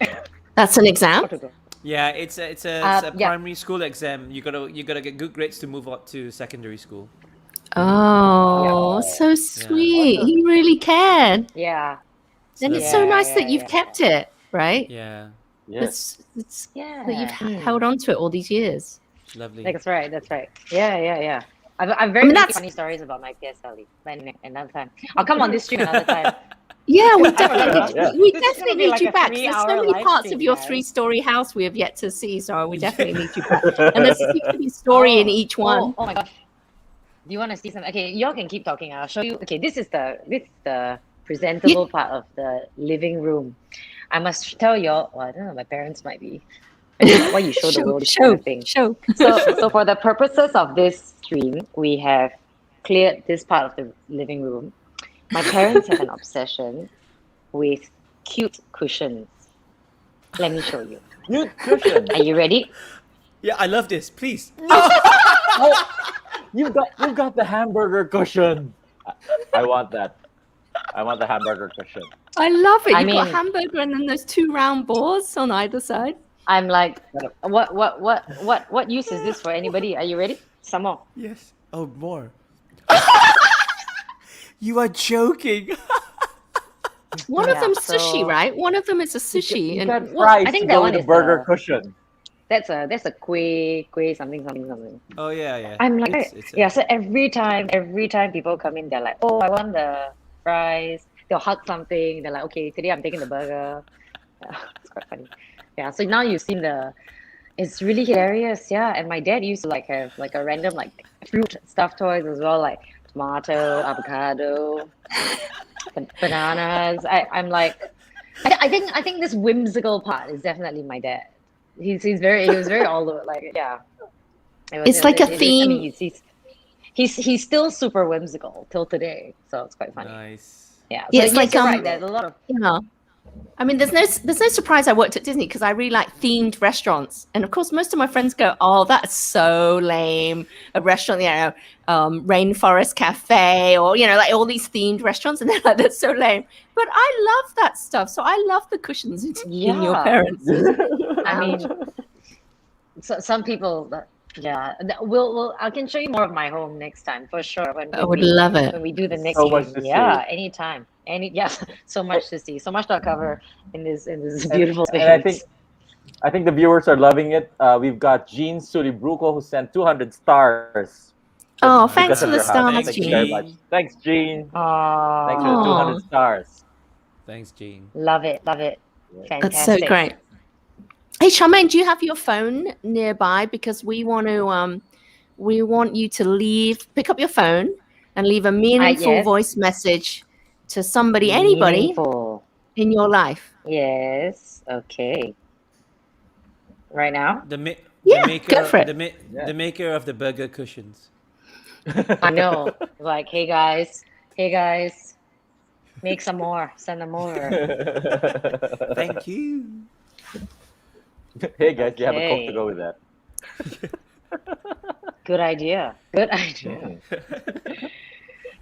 That's an exam? Yeah, it's a Yeah. primary school exam. You gotta get good grades to move up to secondary school. Oh, so sweet. He really cared. Yeah, And it's so Yeah, nice that yeah, you've yeah. kept it, right? Yeah, Yes. It's yeah. that you've held on to it all these years. it's lovely. That's right. Yeah. I'm very mean, many that's- funny stories about my PSLE. But another time, I'll come on this stream another time. Yeah, we Yeah. definitely we This is definitely gonna be need like you a back. There's so 3-hour many live parts stream, of your guys. 3-story house we have yet to see, so we definitely need you back. And there's seems to be story in each one. Oh my gosh. Do you want to see something? Okay, y'all can keep talking. I'll show you. Okay, this is the presentable part of the living room. I must tell y'all. Well, I don't know. My parents might be. Why you show the world this kind of thing? show. So for the purposes of this stream, we have cleared this part of the living room. My parents have an obsession with cute cushions. Let me show you. You cushion. Are you ready? Yeah, I love this. Please. Oh, you've got the hamburger cushion. I want that. I want the hamburger cushion. I love it. I You've got mean- hamburger and then those 2 round balls on either side. I'm like, what use is this for anybody? Are you ready? Some more. Yes. Oh, more. You are joking. One of Yeah, them's sushi, so- right? One of them is a sushi. You and got what- fries I think to that go one with the is burger the- cushion. That's a kueh something. Oh yeah. I'm like, It's a- yeah. So every time people come in, they're like, oh, I want the fries. They'll hug something. They're like, okay, today I'm taking the burger. Yeah, it's quite funny. Yeah. So now you've seen it's really hilarious. Yeah. And my dad used to have a random fruit stuffed toys as well, like tomato, avocado, bananas. I'm like, I think this whimsical part is definitely my dad. He was very all over, yeah. It's like a theme. I mean, he's still super whimsical till today, so it's quite funny. Nice. Yeah, Yeah, so it's like, you're right. There's a lot of You know, I mean, there's no surprise I worked at Disney because I really like themed restaurants, and of course, most of my friends go, "Oh, that's so lame." A restaurant, Rainforest Cafe, or like all these themed restaurants, and they're like, "That's so lame." But I love that stuff, so I love the cushions in your Yeah. parents. I mean, so some people, yeah. We'll I can show you more of my home next time for sure I would love it. when we do the next So much season. to see. Yeah, anytime. So much to see, so much to cover in this beautiful space. And I think the viewers are loving it. We've got Jien Suribruco who sent 200 stars. Oh, because thanks of for the your house. stars, Thank you very Jean. much. Thanks, Jien. Aw, Thanks for the 200 stars. Thanks, Jien. love it, fantastic. That's so great. Hey, Charmaine, do you have your phone nearby? Because we want you to pick up your phone and leave a meaningful yes. voice message to somebody, anybody Meaningful. in your life. Yes. Okay. Right now. The Yeah, maker, go for it. the maker of the burger cushions. I know. Like, hey guys, make some more. Send them over. Thank you. Hey guys, do you have a Coke Okay. to go with that? Good idea. Mm.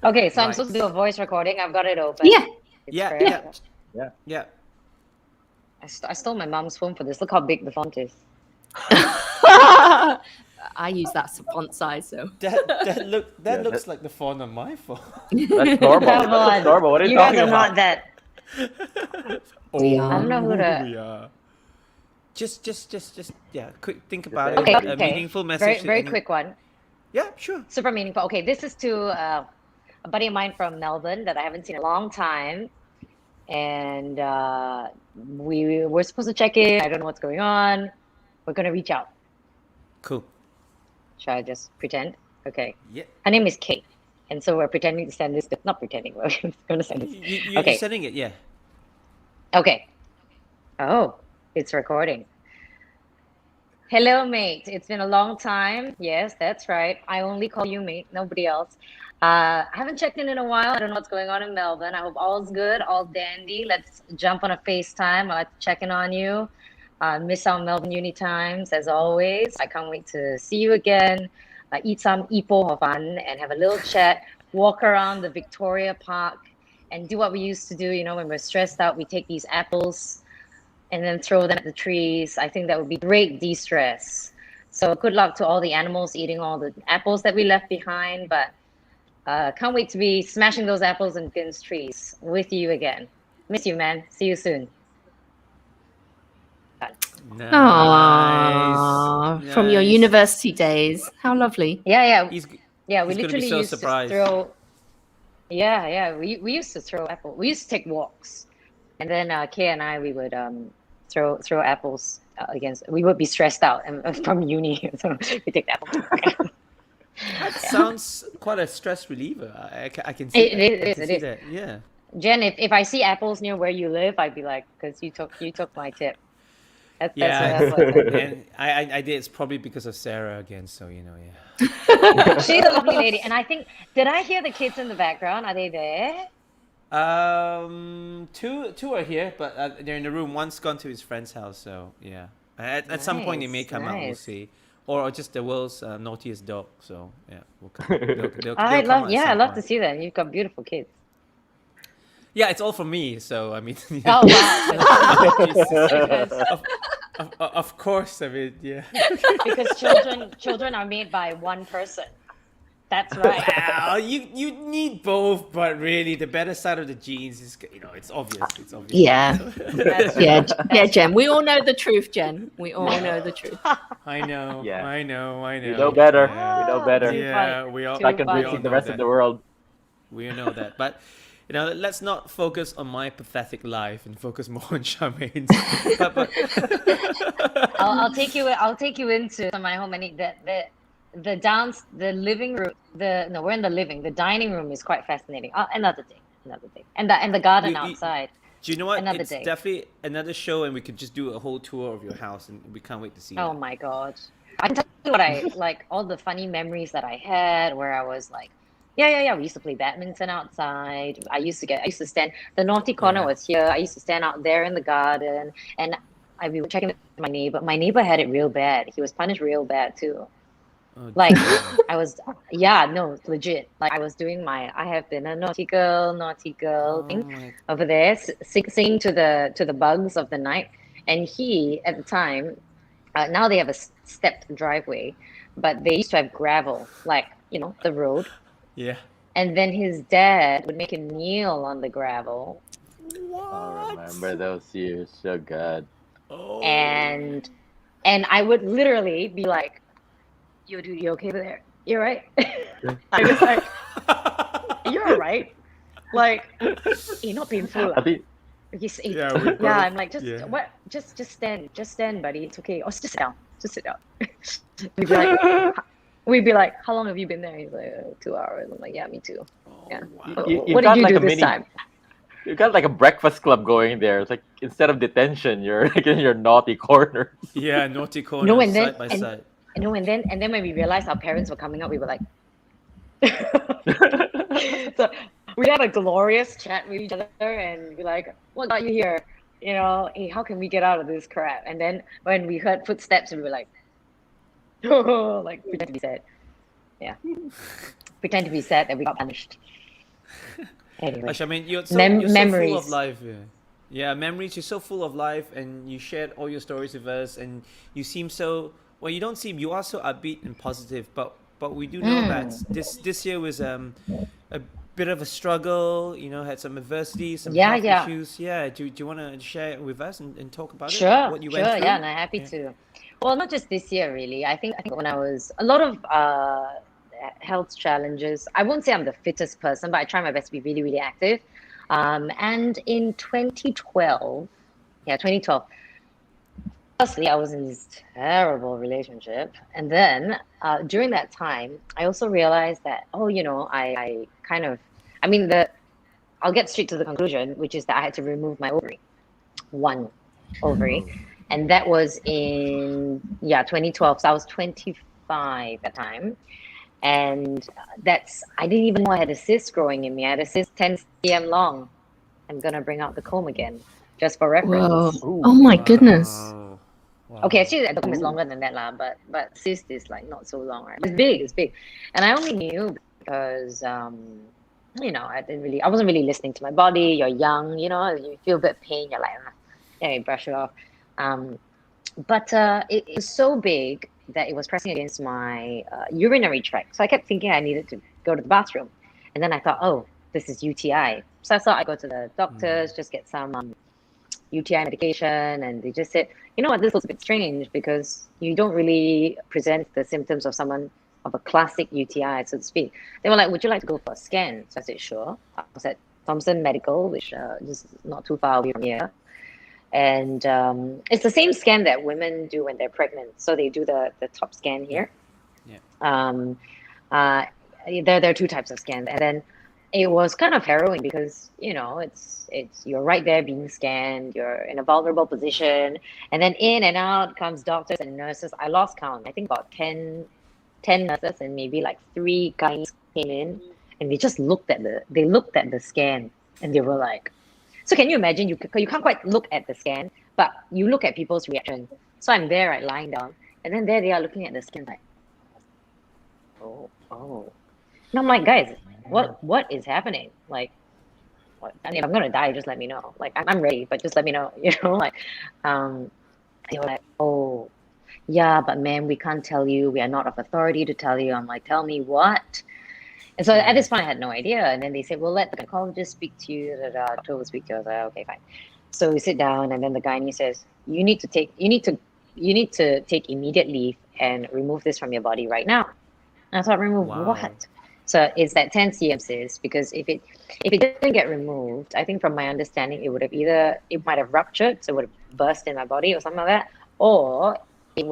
Okay, so I'm Right. supposed to do a voice recording. I've got it open. Yeah. It's Yeah, correct. Yeah. I stole my mom's phone for this. Look how big the font is. I use that font size, so. That looks that- like the font on my phone. That's normal. Come That's on. normal. What are you guys talking are about? not that. We are. I don't know who to. Yeah. Just quick think Just about say it. it. A Okay. meaningful message. Very to any- quick one. Yeah, sure. Super meaningful. Okay, this is to a buddy of mine from Melbourne that I haven't seen in a long time, and we're supposed to check in. I don't know what's going on. We're gonna reach out. Cool. Should I just pretend? Okay. Yeah. Her name is Kate, and so we're pretending to send this. Not pretending. We're gonna send this. You're Okay. sending it, yeah. Okay. Oh, it's recording. Hello, mate. It's been a long time. Yes, that's right. I only call you mate, nobody else. I haven't checked in a while. I don't know what's going on in Melbourne. I hope all's good, all dandy. Let's jump on a FaceTime. I'll check in on you. Miss our Melbourne uni times as always. I can't wait to see you again. Eat some ipo for fun and have a little chat. Walk around the Victoria Park and do what we used to do. When we're stressed out, we take these apples and then throw them at the trees. I think that would be great de-stress. So good luck to all the animals eating all the apples that we left behind. But can't wait to be smashing those apples and Finn's trees with you again. Miss you, man. See you soon. Nice. Aww, from your Nice. university days. How lovely. Yeah. He's We he's gonna be literally so used surprised. to throw. Yeah. We used to throw apples. We used to take walks, and then Kay and I we would throw apples against. We would be stressed out and from uni, so we take the apple. That sounds quite a stress reliever. I can see It that. is, I can it see is. that. Yeah. Jen, if I see apples near where you live, I'd be like, because you took my tip. Yeah. That's what And I did. It's probably because of Sarah again. So yeah. she's a lovely lady, and I think did I hear the kids in the background? Are they there? Two are here, but they're in the room. One's gone to his friend's house. So yeah. At some point they may Nice, come out. We'll nice. see. Or just the world's naughtiest dog. So yeah, we'll come. They'll I come love. out at Yeah, I some love point. to see them. You've got beautiful kids. Yeah, it's all for me. So I mean. Oh wow! Of course, I mean, yeah. because children are made by one person. That's right. Well, you need both, but really, the better side of the genes is, it's obvious. It's obvious. Yeah. That's Yeah, Jen. We all know the truth, Jen. We all know the truth. I know. Yeah. I know. We know better. Yeah. We know better. Too Yeah, funny. we all. Too By funny. convincing the know rest that. of the world. We know that, but let's not focus on my pathetic life and focus more on Charmaine's. but I'll take you into my home and the living room. We're in the living. The dining room is quite fascinating. Another day. And the garden You- outside. do you know what? Another It's day. definitely another show, and we could just do a whole tour of your house, and we can't wait to see Oh that. my god. I can tell you what I like all the funny memories that I had where I was like Yeah. We used to play badminton outside. I used to stand. The naughty corner Yeah. was here. I used to stand out there in the garden, and I'd be checking with my neighbor. My neighbor had it real bad. He was punished real bad too. Oh Like dear. I was, yeah, no, legit. Like I was doing my I have been a naughty girl Oh thing my. over there, singing to the bugs of the night. And he, at the time, now they have a stepped driveway, but they used to have gravel, like, the road. Yeah. And then his dad would make him kneel on the gravel, I What? remember those years. So good. Oh. and I would literally be like, "Yo, dude, you okay over there? You're right." I was like, "You're all right." Like, not painful I lah. think Yeah, we Yeah, both. I'm like, Yeah. just stand, buddy. It's okay. Or just sit down. We'd be like, we'd be like, how long have you been there? He's like, 2 hours. I'm like, yeah, me too. Oh Yeah. wow. you've What did got you like do a this mini. time? You got like a breakfast club going there. It's like instead of detention, you're like in your naughty corners. Yeah, naughty No, corner, and then side by and side. no, and then when we realized our parents were coming up, we were like, so we had a glorious chat with each other and be like, what got you here? Hey, how can we get out of this crap? And then when we heard footsteps, we were like, like pretend to be sad. Yeah. Pretend to be sad that we got punished. Anyway, Ash, I mean, you're so full of memories. life. Yeah. Yeah, memories. You're so full of life, and you shared all your stories with us, and you seem so. Well, you don't seem. You are so upbeat and positive, but we do know that Mm. this year was a bit of a struggle. Had some adversity, some Yeah, health yeah. issues. Yeah. Do you want to share it with us and talk about it? Sure, What you sure. went Yeah, through? and I'm happy Yeah. to. Well, not just this year, really. I think when I was a lot of health challenges. I won't say I'm the fittest person, but I try my best to be really, really active. And in 2012, yeah, 2012. Firstly, I was in this terrible relationship, and then during that time, I also realized that I kind of, I mean, I'll get straight to the conclusion, which is that I had to remove my ovary, one ovary, Oh. and that was in 2012. So I was 25 at the time, and I didn't even know I had a cyst growing in me. I had a cyst 10 cm long. I'm gonna bring out the comb again, just for Whoa. reference. Oh Ooh. my goodness. Wow. Okay, Wow. actually, the comb is Ooh. longer than that, lah. But cyst is like not so long, right? It's big, and I only knew because I wasn't really listening to my body. You're young, you feel a bit of pain. You're like, yeah, you brush it off. Um, but it was so big that it was pressing against my urinary tract. So I kept thinking I needed to go to the bathroom, and then I thought, oh, this is UTI. So I thought I go to the doctors, just get some UTI medication, and they just said, you know what, this looks a bit strange because you don't really present the symptoms of someone of a classic UTI, so to speak. They were like, would you like to go for a scan? So I said, sure. I was at Thomson Medical, which is not too far away from here. And it's the same scan that women do when they're pregnant. So they do the top scan Yeah. here. Yeah. Um, there are two types of scans, and then it was kind of harrowing because it's you're right there being scanned, you're in a vulnerable position, and then in and out comes doctors and nurses. I lost count. I think about 10 nurses and maybe like 3 guys came in, and they just looked at the scan, and they were like, so can you imagine, you can't quite look at the scan, but you look at people's reaction. So I'm there, right, lying down, and then there they are looking at the scan like, oh. And I'm like, guys, what is happening? Like, what? I mean, if I'm gonna die, just let me know. Like, I'm ready, but just let me know. Like, um, they were like, oh, yeah, but ma'am, we can't tell you. We are not of authority to tell you. I'm like, tell me what? And so at this point, I had no idea. And then they said, well, let the gynecologist speak to you. Doctor will speak to you. I was like, okay, fine. So we sit down, and then the gynae says, you need to take immediate leave and remove this from your body right now. And I thought, remove Wow. what? So it's that 10 cm cyst, because if it didn't get removed, I think from my understanding, it might have ruptured, so it would have burst in my body or something like that, or it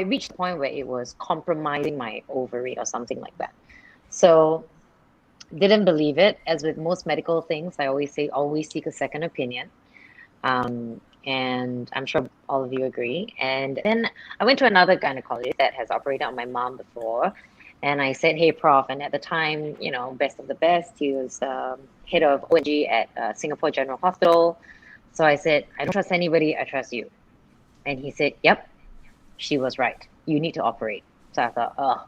reached the point where it was compromising my ovary or something like that. So didn't believe it. As with most medical things, I always say, always seek a second opinion. And I'm sure all of you agree. And then I went to another gynecologist that has operated on my mom before. And I said, "Hey, prof." And at the time, best of the best, he was head of ONG at Singapore General Hospital. So I said, "I don't trust anybody. I trust you." And he said, "Yep, she was right. You need to operate." So I thought, oh,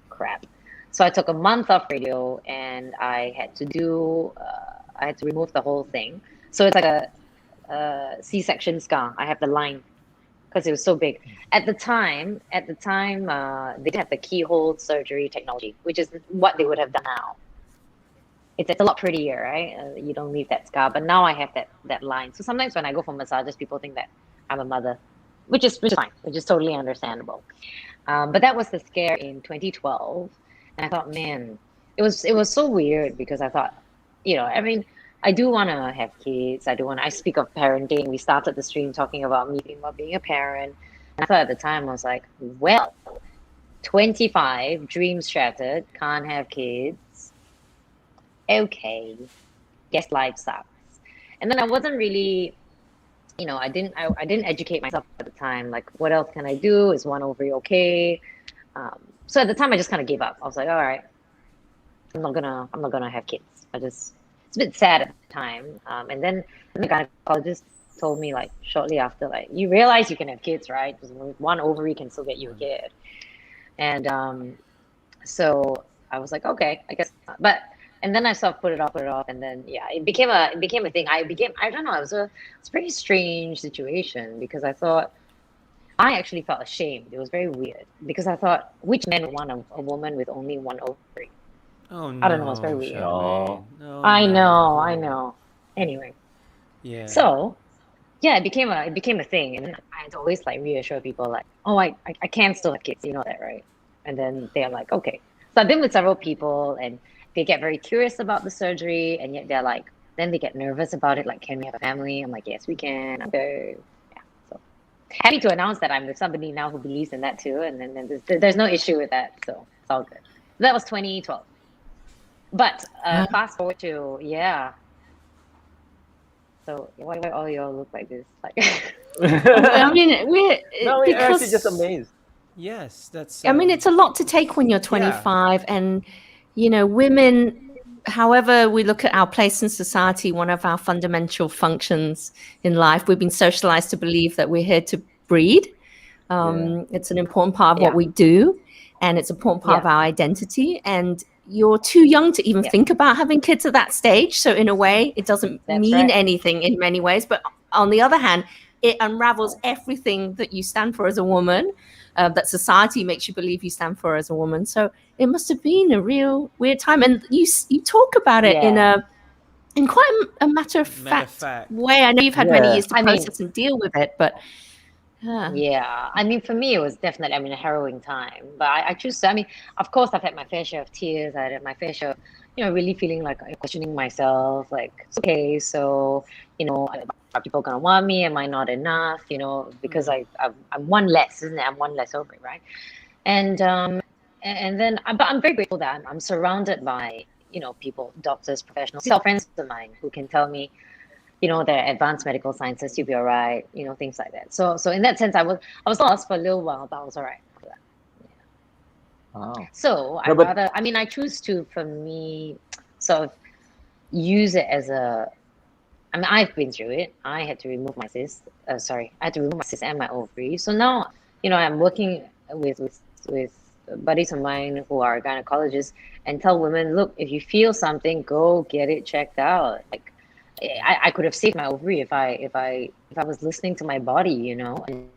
crap. So I took a month off radio, and I had to remove the whole thing. So it's like a C-section scar. I have the line because it was so big. At the time, they didn't have the keyhole surgery technology, which is what they would have done now. It's a lot prettier, right? You don't leave that scar. But now I have that line. So sometimes when I go for massages, people think that I'm a mother, which is fine, which is totally understandable. But that was the scare in 2012, and I thought, man, it was so weird because I thought, I mean, I do want to have kids. I speak of parenting. We started the stream talking about me about being a parent. And I thought at the time, I was like, well, 25, dreams shattered, can't have kids. Okay, guess life sucks. And then I wasn't really, I didn't educate myself at the time. Like, what else can I do? Is one ovary okay? So at the time, I just kind of gave up. I was like, all right, I'm not gonna have kids. It's a bit sad at the time. And then the gynecologist told me, like, shortly after, like, you realize you can have kids, right? Because one ovary can still get you a kid. And so I was like, okay, I guess not. And then I sort of put it off, and then it became a thing. I don't know, it was a very strange situation because I thought, I actually felt ashamed. It was very weird because I thought, which man would want a woman with only one ovary? Oh no. I don't know, it's very weird. Charmaine. No, I no. know. Anyway, Yeah. so it became a thing, and I had to always like reassure people, like, oh, I can still have kids, you know that, right? And then they're like, okay. So I've been with several people, and they get very curious about the surgery, and yet they're like, then they get nervous about it, like, can we have a family? I'm like, yes, we can. Okay. Yeah. So happy to announce that I'm with somebody now who believes in that too, and then there's no issue with that, so it's all good. That was 2012. But fast forward to So why all y'all look like this? Like, I mean, we're actually just amazed. Yes, that's. I mean, it's a lot to take when you're 25, and women. However, we look at our place in society, one of our fundamental functions in life, we've been socialized to believe that we're here to breed. It's an important part of what we do, and it's an important part of our identity. And you're too young to even think about having kids at that stage. So in a way, it doesn't mean anything in many ways. But on the other hand, it unravels everything that you stand for as a woman, that society makes you believe you stand for as a woman. So it must have been a real weird time. And you talk about it in quite a matter of fact way. I know you've had many years to process and deal with it, but yeah, I mean, for me, it was definitely, a harrowing time. But I choose to, of course, I've had my fair share of tears. I had my fair share of, really feeling like questioning myself, like, it's okay, so, are people going to want me? Am I not enough? Because I'm one less, isn't it? I'm one less ovary, right? And then, but I'm very grateful that I'm surrounded by, people, doctors, professionals, friends of mine who can tell me, they're advanced medical sciences, you'll be all right, things like that. So in that sense, I was lost for a little while, but I was all right after that. Wow. So I choose to, for me, sort of use it as I've been through it. I had to remove my cyst. I had to remove my cyst and my ovary. So now, I'm working with buddies of mine who are gynecologists and tell women, look, if you feel something, go get it checked out. Like, I could have saved my ovary if I was listening to my body, and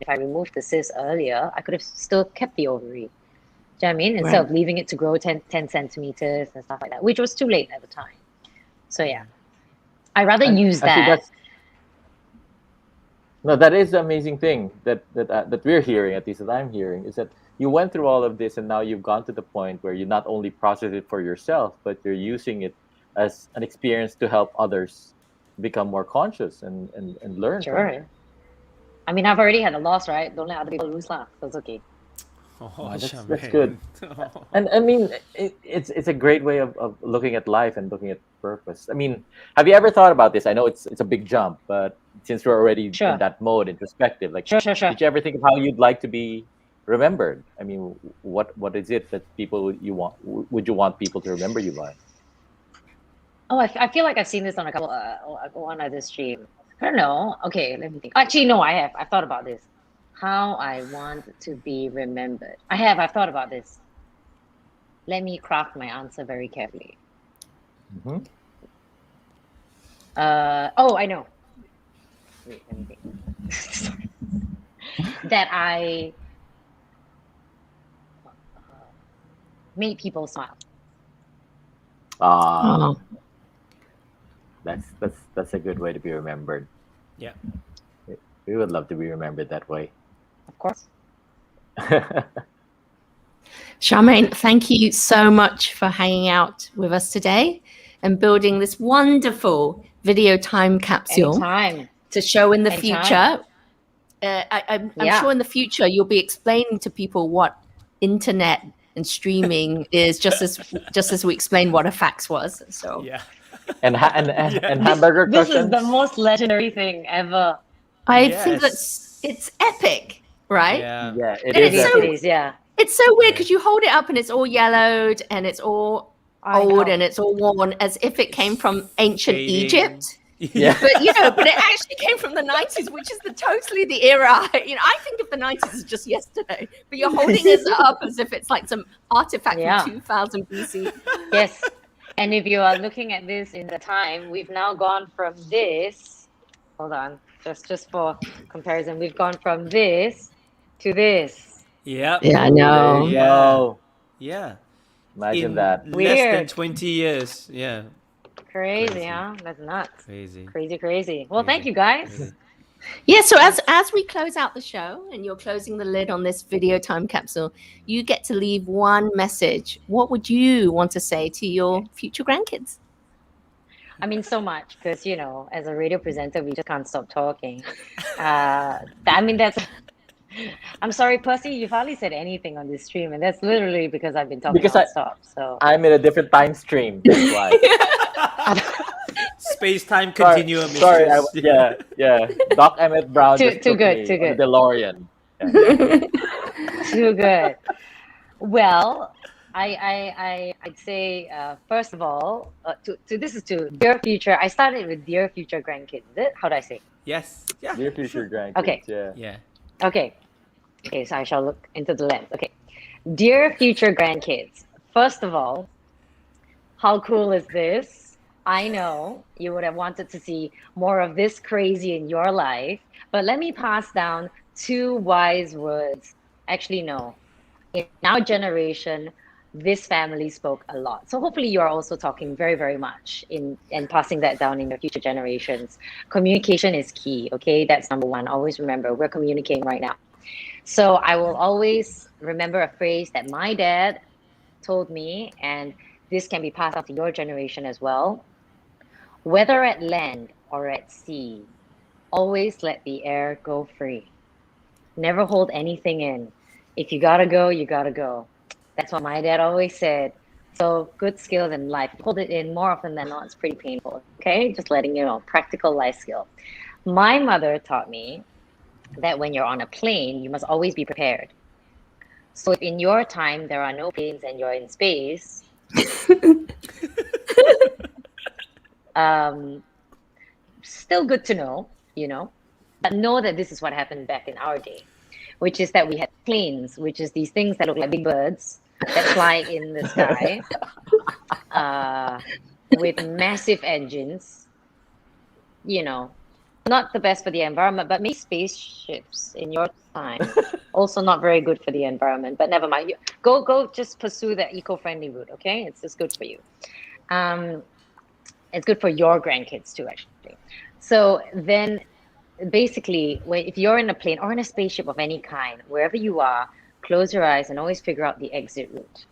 if I removed the cyst earlier, I could have still kept the ovary. Do you know what I mean? Instead of leaving it to grow 10 centimeters and stuff like that, which was too late at the time. So I rather use that. No, that is the amazing thing that we're hearing, at least that I'm hearing, is that you went through all of this, and now you've gone to the point where you not only process it for yourself, but you're using it as an experience to help others become more conscious and learn. Sure. I've already had a loss, right? Don't let other people lose lah. That's okay. Oh, that's good. And it's a great way of looking at life and looking at purpose. Have you ever thought about this? I know it's a big jump, but since we're already in that mode, introspective, like, sure. Did you ever think of how you'd like to be remembered? I mean, what is it that people you want? Would you want people to remember you by? Oh, I feel like I've seen this on a couple, one other stream. I don't know. Okay, let me think. Actually, no, I have. I've thought about this. How I want to be remembered. I've thought about this. Let me craft my answer very carefully. Mm-hmm. Oh, I know. Wait, let me think. Sorry. That I made people smile. Ah, Oh. that's a good way to be remembered. Yeah. We would love to be remembered that way. Of course. Charmaine, thank you so much for hanging out with us today and building this wonderful video time capsule Anytime. to show in the Anytime. future. I'm Yeah. sure in the future you'll be explaining to people what internet and streaming is, just as we explained what a fax was. So Yeah. and hamburger This is cushions. the most legendary thing ever. I think Yes. it's epic, right? Yeah. Yeah, it And is. it's so- epic. It is, yeah. It's so weird Yeah. because you hold it up and it's all yellowed and it's all I old know. and it's all worn, as if it came from ancient Fading. Egypt. Yeah. But it actually came from the 90s, which is totally the era. I think of the 90s as just yesterday, but you're holding it up as if it's like some artifact Yeah. from 2000 BC. Yes. And if you are looking at this in the time, we've now gone from this. Hold on, just for comparison, we've gone from this to this. Yep. Yeah, I know. Yeah. No. Yeah. Imagine In that. less than Weird. 20 years. Yeah. Crazy, Crazy. huh? That's nuts. Crazy. Crazy. Well, thank Crazy. you guys. Crazy. Yeah, so as we close out the show and you're closing the lid on this video time capsule, you get to leave one message. What would you want to say to your future grandkids? I mean, so much because as a radio presenter, we just can't stop talking. I mean, that's. I'm sorry, Percy. You've hardly said anything on this stream, and that's literally because I've been talking Because I- nonstop. So I'm in a different time stream. That's why. Space-time Sorry, continuum. is sorry. just- Yeah. Doc Emmett Brown Too- just too took good, me too on good. the DeLorean. Yeah. too good. Well, I'd say first of all, this is to Dear Future. I started with Dear Future Grandkids. Is it? How do I say? Yes. Yeah. Dear future grandkids. Okay. Yeah. Yeah. Okay. Okay, so I shall look into the lens. Okay. Dear Future Grandkids, first of all, how cool is this? I know you would have wanted to see more of this crazy in your life, but let me pass down two wise words. Actually, no. In our generation, this family spoke a lot. So hopefully you're also talking very, very much and passing that down in your future generations. Communication is key, okay? That's number one. Always remember, we're communicating right now. So I will always remember a phrase that my dad told me, and this can be passed on to your generation as well. Whether at land or at sea, always let the air go free. Never hold anything in. If you gotta go, you gotta go. That's what my dad always said. So good skills in life. Hold it in more often than not. It's pretty painful. Okay, just letting you know, practical life skill. My mother taught me that when you're on a plane, you must always be prepared. So if in your time there are no planes and you're in space, still good to know, but know that this is what happened back in our day, which is that we had planes, which is these things that look like big birds that fly in the sky with massive engines, not the best for the environment, but maybe spaceships in your time also not very good for the environment, but never mind. Go just pursue the eco-friendly route, okay? It's just good for you. It's good for your grandkids too, actually. So then basically, if you're in a plane or in a spaceship of any kind, wherever you are, close your eyes and always figure out the exit route.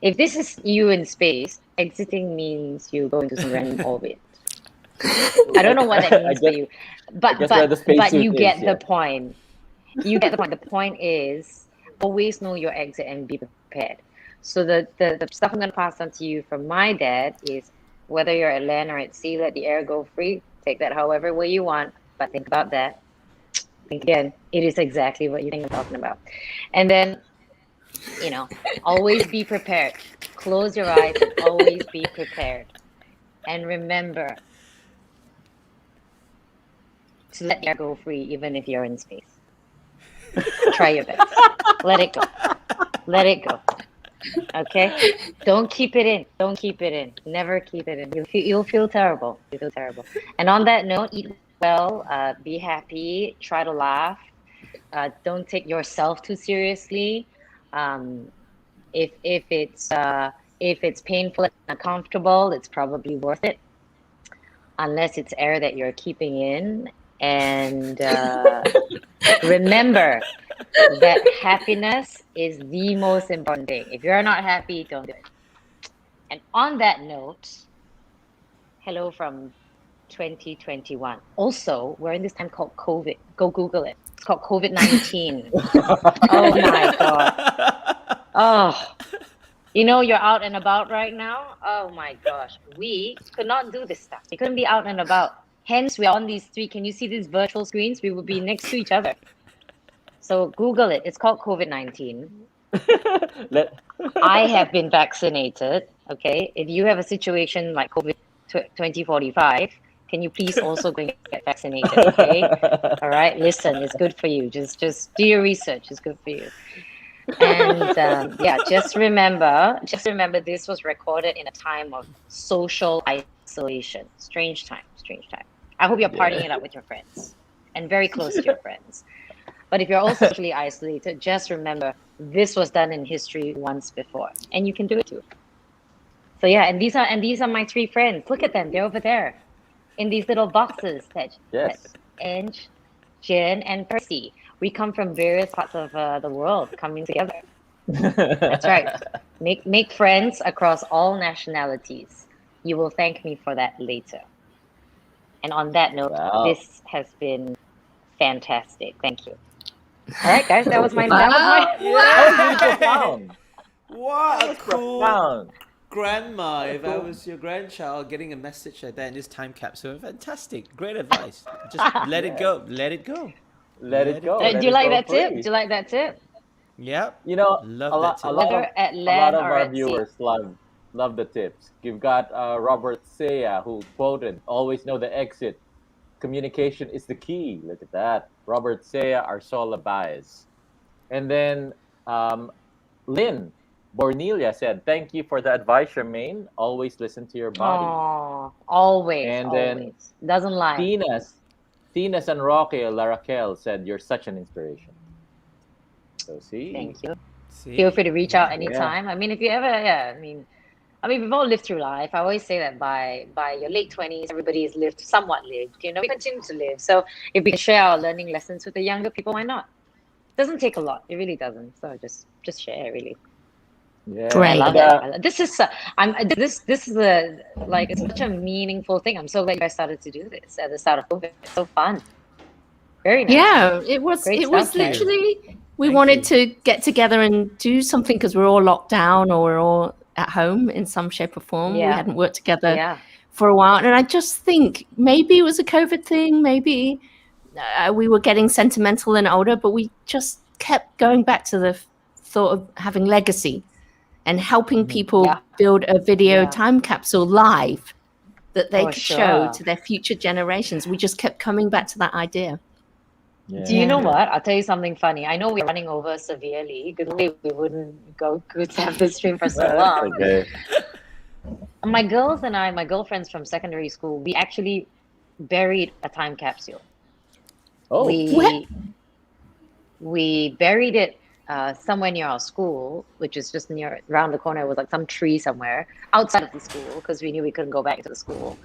If this is you in space, exiting means you go into some random orbit. I don't know what that means for you, but you get the point. You get the point. The point is always know your exit and be prepared. So the stuff I'm going to pass on to you from my dad is whether you're at land or at sea, let the air go free. Take that however way you want, but think about that. think again, it is exactly what you think I'm talking about. And then, always be prepared. Close your eyes and always be prepared. And remember to let the air go free, even if you're in space. Try your best. Let it go. Let it go. Okay? Don't keep it in. Don't keep it in. Never keep it in. You'll feel terrible. You'll feel terrible. And on that note, eat well, be happy, try to laugh. Don't take yourself too seriously. If it's painful and uncomfortable, it's probably worth it. Unless it's air that you're keeping in. And remember that happiness is the most important thing. If you're not happy, don't do it. And on that note, hello from 2021. Also, we're in this time called COVID. Go Google it. It's called COVID-19. Oh my God. Oh, you're out and about right now. Oh my gosh. We could not do this stuff. We couldn't be out and about. Hence, we're on these three. Can you see these virtual screens? We would be next to each other. So Google it. It's called COVID-19. I have been vaccinated. Okay. If you have a situation like COVID 2045, can you please also go and get vaccinated? Okay. All right. Listen, it's good for you. Just do your research. It's good for you. And just remember this was recorded in a time of social isolation. Strange time. I hope you're partying it up with your friends and very close to your friends. But if you're also socially isolated, just remember this was done in history once before, and you can do it too. So yeah, and these are my three friends. Look at them; they're over there, in these little boxes. That's Ange, Jien, and Perci. We come from various parts of the world coming together. That's right. Make friends across all nationalities. You will thank me for that later. And on that note, This has been fantastic. Thank you. All right, guys, that was my. Profound. What a cool Profound. grandma. If I was your grandchild, getting a message like that in this time capsule, fantastic. Great advice. Just let it go. Let it go. Let it go. Do you like that tip? Do you like that tip? Yep. A lot of our viewers love the tips. You've got Robert Saya, who quoted, "Always know the exit. Communication is the key." Look at that. Robert Saya, Arsola Baez. And then Lynn Bornelia said, "Thank you for the advice, Charmaine. Always listen to your body." Oh, always. And then doesn't lie. Tina San Roque La Raquel said, "You're such an inspiration." So see. Thank you. Feel free to reach out anytime. I mean, if you ever, we've all lived through life. I always say that by your late 20s, everybody has somewhat lived. We continue to live. So if we can share our learning lessons with the younger people, why not? It doesn't take a lot. It really doesn't. So just share, really. Yeah. Great. I love it. This is it's such a meaningful thing. I'm so glad you guys started to do this at the start of COVID. It's so fun. Very nice. Yeah, it was. Great It was stuff, guys. literally. We wanted to get together and do something because we're all locked down or we're all at home in some shape or form. Yeah. We hadn't worked together Yeah. for a while, and I just think maybe it was a COVID thing. Maybe we were getting sentimental and older, but we just kept going back to the thought of having legacy and helping people build a video time capsule live that they could show to their future generations. We just kept coming back to that idea. Yeah. Do you know what? I'll tell you something funny. I know we're running over severely. Good way we wouldn't go good to have this stream for so long. Okay. My girlfriends from secondary school, we actually buried a time capsule. Oh. We buried it somewhere near our school, which is just around the corner. It was like some tree somewhere outside of the school because we knew we couldn't go back to the school.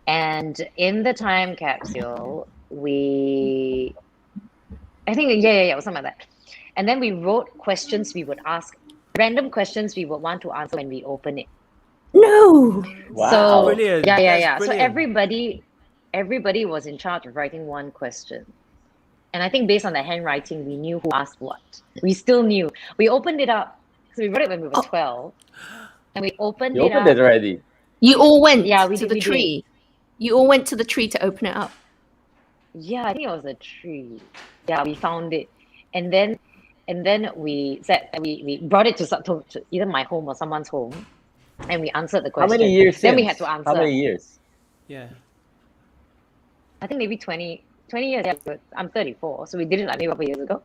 And in the time capsule, I think, it was something like that. And then we wrote questions we would ask, random questions we would want to answer when we open it. No. Wow. So, Brilliant. Yeah. That's So brilliant. everybody was in charge of writing one question. And I think based on the handwriting, we knew who asked what. We still knew. We opened it up. So we wrote it when we were 12. And we opened You it up. opened it already. You all went Yeah, we to did, the we did. tree. You all went to the tree to open it up. Yeah, I think it was a tree. Yeah, we found it, and then we said we brought it to either my home or someone's home, and we answered the How many question. years Then we since? had to How answer. many years? Yeah. I think maybe 20 years. Yeah, but I'm 34, so we did it like maybe a couple years ago.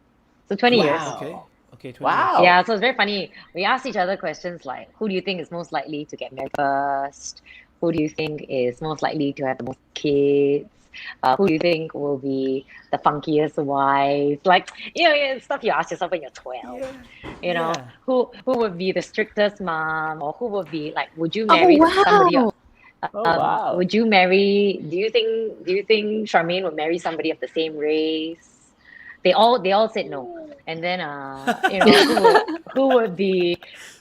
So 20 years. Wow. Okay. Okay. 20 years. Wow. Yeah, so it's very funny. We asked each other questions like, who do you think is most likely to get married first? Who do you think is most likely to have the most kids? Who do you think will be the funkiest wife? Like, yeah, stuff you ask yourself when you're 12. Yeah. You know, Yeah. who would be the strictest mom, or who would be like, would you Oh marry somebody? wow. Oh wow. Would you marry? Do you think Charmaine would marry somebody of the same race? They all said no. And then who would be,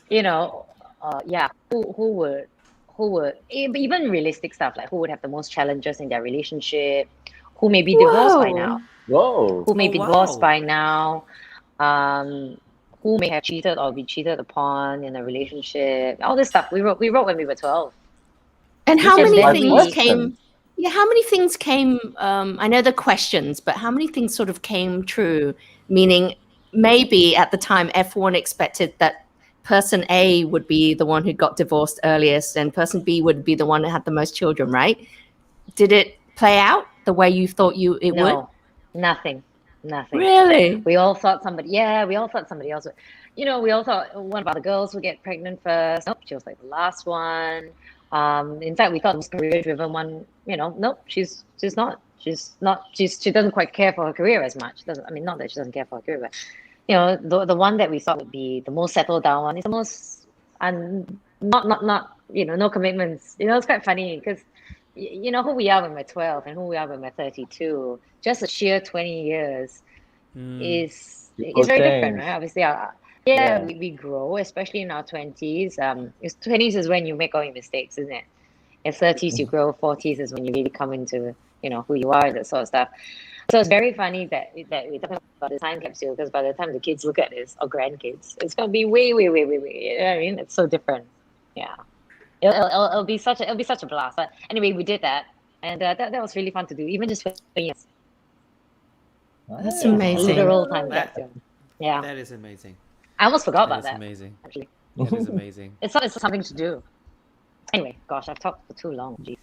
yeah, who would even realistic stuff like who would have the most challenges in their relationship, who may be divorced by now, Whoa. who may Oh, be divorced wow. by now, um, who may have cheated or be cheated upon in a relationship. All this stuff we wrote when we were 12. And how This is many then my things we question. came? Yeah, how many things came? I know the questions, but how many things sort of came true? Meaning, maybe at the time, everyone expected that person A would be the one who got divorced earliest, and person B would be the one that had the most children, right? Did it play out the way you thought it would? No, nothing. Really? We all thought somebody else would. We all thought one of our girls would get pregnant first. Nope, she was like the last one. In fact, we thought the most career-driven one. Nope, she's not. She doesn't quite care for her career as much. Doesn't I mean not that she doesn't care for her career, but the one that we thought would be the most settled down one is the most not no commitments. It's quite funny because you know who we are when we're 12 and who we are when we're 32. Just a sheer 20 years Mm. People is very different, change. right? Obviously, Yeah. we grow, especially in our 20s. 20s is when you make all your mistakes, isn't it? In 30s, you grow. 40s is when you really come into, who you are, that sort of stuff. So it's very funny that we're talking about the time capsule because by the time the kids look at this, or grandkids, it's going to be way, way, way, way, way. You know what I mean? It's so different. Yeah. It'll be such a blast. But anyway, we did that. And that was really fun to do, even just for years. That's Nice. amazing. Literal time That- capsule. Yeah. That is amazing. I almost forgot That about is that, amazing. actually. That is amazing. It's something to do. Anyway, gosh, I've talked for too long. Geez.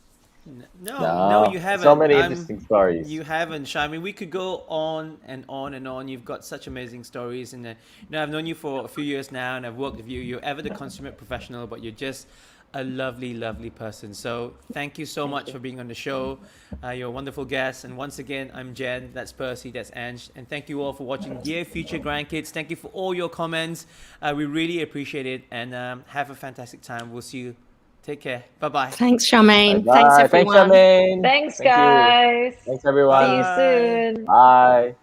No, you haven't. So many interesting stories. You haven't, Charmaine. We could go on and on and on. You've got such amazing stories, and I've known you for a few years now, and I've worked with you. You're ever the consummate professional, but you're just a lovely, lovely person. So thank you so much for being on the show. You're a wonderful guest, and once again, I'm Jien. That's Perci. That's Ange, and thank you all for watching Dear Future Grandkids. Thank you for all your comments. We really appreciate it, and have a fantastic time. We'll see you. Take care. Bye-bye. Thanks, Charmaine. Bye. Thanks, Thanks, everyone. Charmaine. Thanks, Thank you. guys. Thanks, everyone. See you soon. Bye.